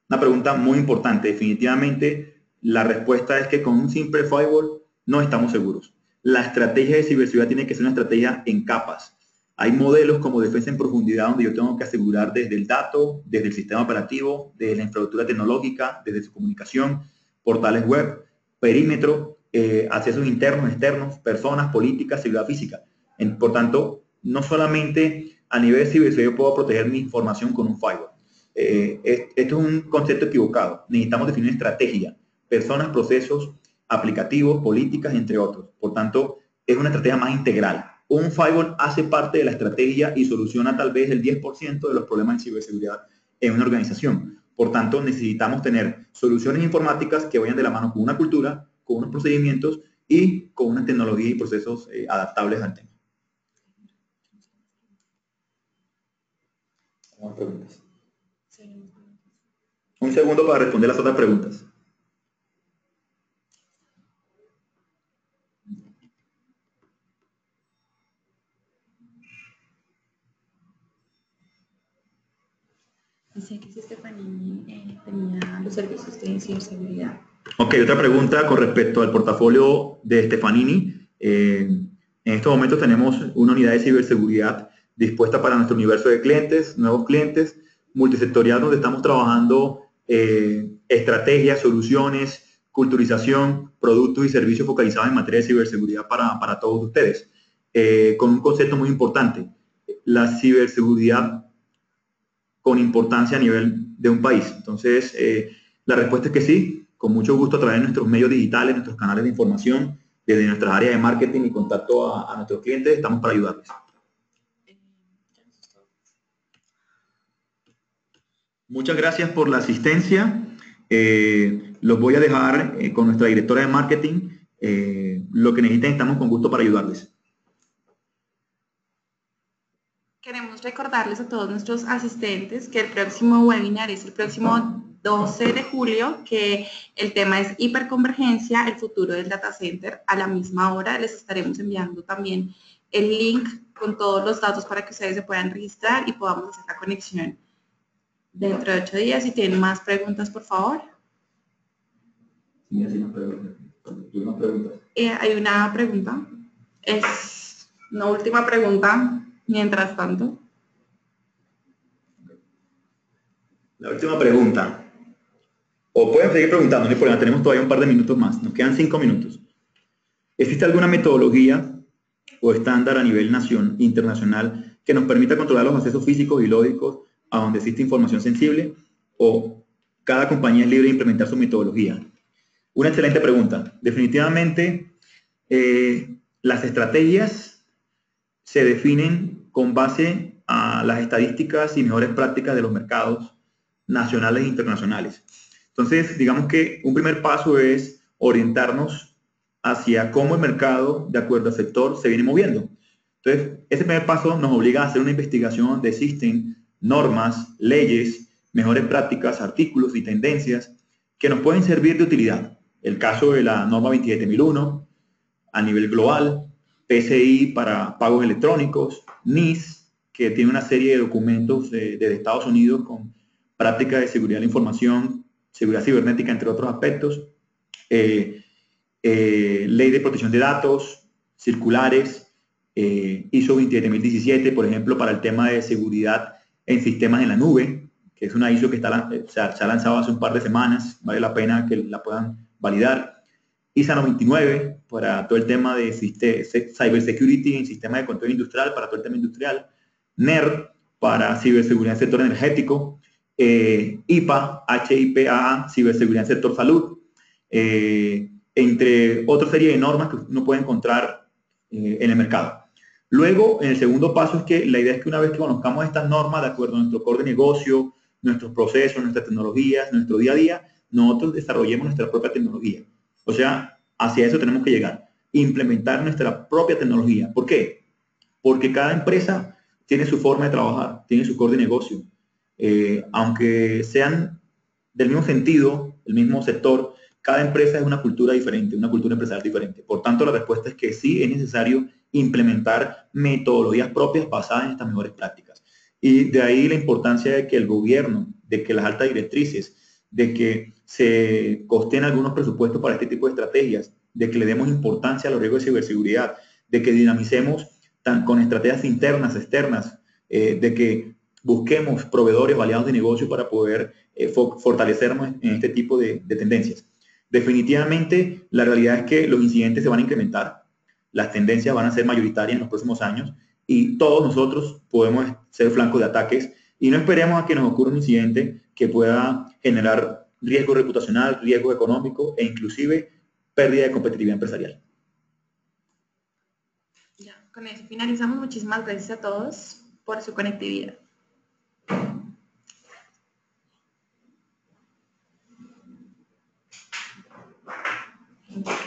Una pregunta muy importante. Definitivamente, la respuesta es que con un simple firewall no estamos seguros. La estrategia de ciberseguridad tiene que ser una estrategia en capas. Hay modelos como defensa en profundidad donde yo tengo que asegurar desde el dato, desde el sistema operativo, desde la infraestructura tecnológica, desde su comunicación, portales web, perímetro, accesos internos, externos, personas, políticas, seguridad física. Por tanto, no solamente a nivel de ciberseguridad puedo proteger mi información con un firewall. Esto es un concepto equivocado. Necesitamos definir estrategia, personas, procesos, aplicativos, políticas, entre otros. Por tanto, es una estrategia más integral. Un firewall hace parte de la estrategia y soluciona tal vez el 10% de los problemas de ciberseguridad en una organización. Por tanto, necesitamos tener soluciones informáticas que vayan de la mano con una cultura, con unos procedimientos y con una tecnología y procesos adaptables al tema. ¿Más preguntas? Un segundo para responder las otras preguntas. Dice que si Stefanini tenía los servicios de ciberseguridad. Ok, otra pregunta con respecto al portafolio de Stefanini. En estos momentos tenemos una unidad de ciberseguridad dispuesta para nuestro universo de clientes, nuevos clientes, multisectorial, donde estamos trabajando estrategias, soluciones, culturización, productos y servicios focalizados en materia de ciberseguridad para todos ustedes. Con un concepto muy importante, la ciberseguridad con importancia a nivel de un país. Entonces, la respuesta es que sí, con mucho gusto a través de nuestros medios digitales, nuestros canales de información, desde nuestras áreas de marketing y contacto a nuestros clientes, estamos para ayudarles. Muchas gracias por la asistencia. Los voy a dejar con nuestra directora de marketing. Lo que necesiten, estamos con gusto para ayudarles. Queremos recordarles a todos nuestros asistentes que el próximo webinar es el próximo 12 de julio, que el tema es hiperconvergencia, el futuro del data center. A la misma hora les estaremos enviando también el link con todos los datos para que ustedes se puedan registrar y podamos hacer la conexión dentro de 8 días. Si tienen más preguntas, por favor. Sí, así nos preguntas. Hay una pregunta. Es una última pregunta, mientras tanto. La última pregunta. O pueden seguir preguntando, no hay problema, tenemos todavía un par de minutos más. Nos quedan 5 minutos. ¿Existe alguna metodología o estándar a nivel internacional que nos permita controlar los accesos físicos y lógicos a donde existe información sensible? ¿O cada compañía es libre de implementar su metodología? Una excelente pregunta. Definitivamente, las estrategias se definen con base a las estadísticas y mejores prácticas de los mercados nacionales e internacionales. Entonces, digamos que un primer paso es orientarnos hacia cómo el mercado, de acuerdo al sector, se viene moviendo. Entonces, ese primer paso nos obliga a hacer una investigación de existen normas, leyes, mejores prácticas, artículos y tendencias que nos pueden servir de utilidad. El caso de la norma 27001 a nivel global, PCI para pagos electrónicos, NIS, que tiene una serie de documentos de Estados Unidos con prácticas de seguridad de la información, seguridad cibernética, entre otros aspectos, ley de protección de datos, circulares, ISO 27017, por ejemplo, para el tema de seguridad en sistemas en la nube, que es una ISO que se ha lanzado hace un par de semanas, vale la pena que la puedan validar. ISA 99 para todo el tema de cybersecurity en sistema de control industrial, para todo el tema industrial. NERD para ciberseguridad en sector energético. HIPAA, ciberseguridad en sector salud. Entre otra serie de normas que uno puede encontrar en el mercado. Luego, en el segundo paso es que la idea es que una vez que conozcamos estas normas de acuerdo a nuestro core de negocio, nuestros procesos, nuestras tecnologías, nuestro día a día, nosotros desarrollemos nuestra propia tecnología. O sea, hacia eso tenemos que llegar. Implementar nuestra propia tecnología. ¿Por qué? Porque cada empresa tiene su forma de trabajar, tiene su core de negocio. Aunque sean del mismo sentido, el mismo sector, cada empresa es una cultura diferente, una cultura empresarial diferente. Por tanto, la respuesta es que sí es necesario implementar metodologías propias basadas en estas mejores prácticas. Y de ahí la importancia de que el gobierno, de que las altas directrices, de que se costeen algunos presupuestos para este tipo de estrategias, de que le demos importancia a los riesgos de ciberseguridad, de que dinamicemos con estrategias internas, externas, de que busquemos proveedores o aliados de negocio para poder fortalecernos en este tipo de tendencias. Definitivamente, la realidad es que los incidentes se van a incrementar, las tendencias van a ser mayoritarias en los próximos años y todos nosotros podemos ser flancos de ataques y no esperemos a que nos ocurra un incidente que pueda generar riesgo reputacional, riesgo económico e inclusive pérdida de competitividad empresarial. Ya, con eso finalizamos. Muchísimas gracias a todos por su conectividad. Thank you.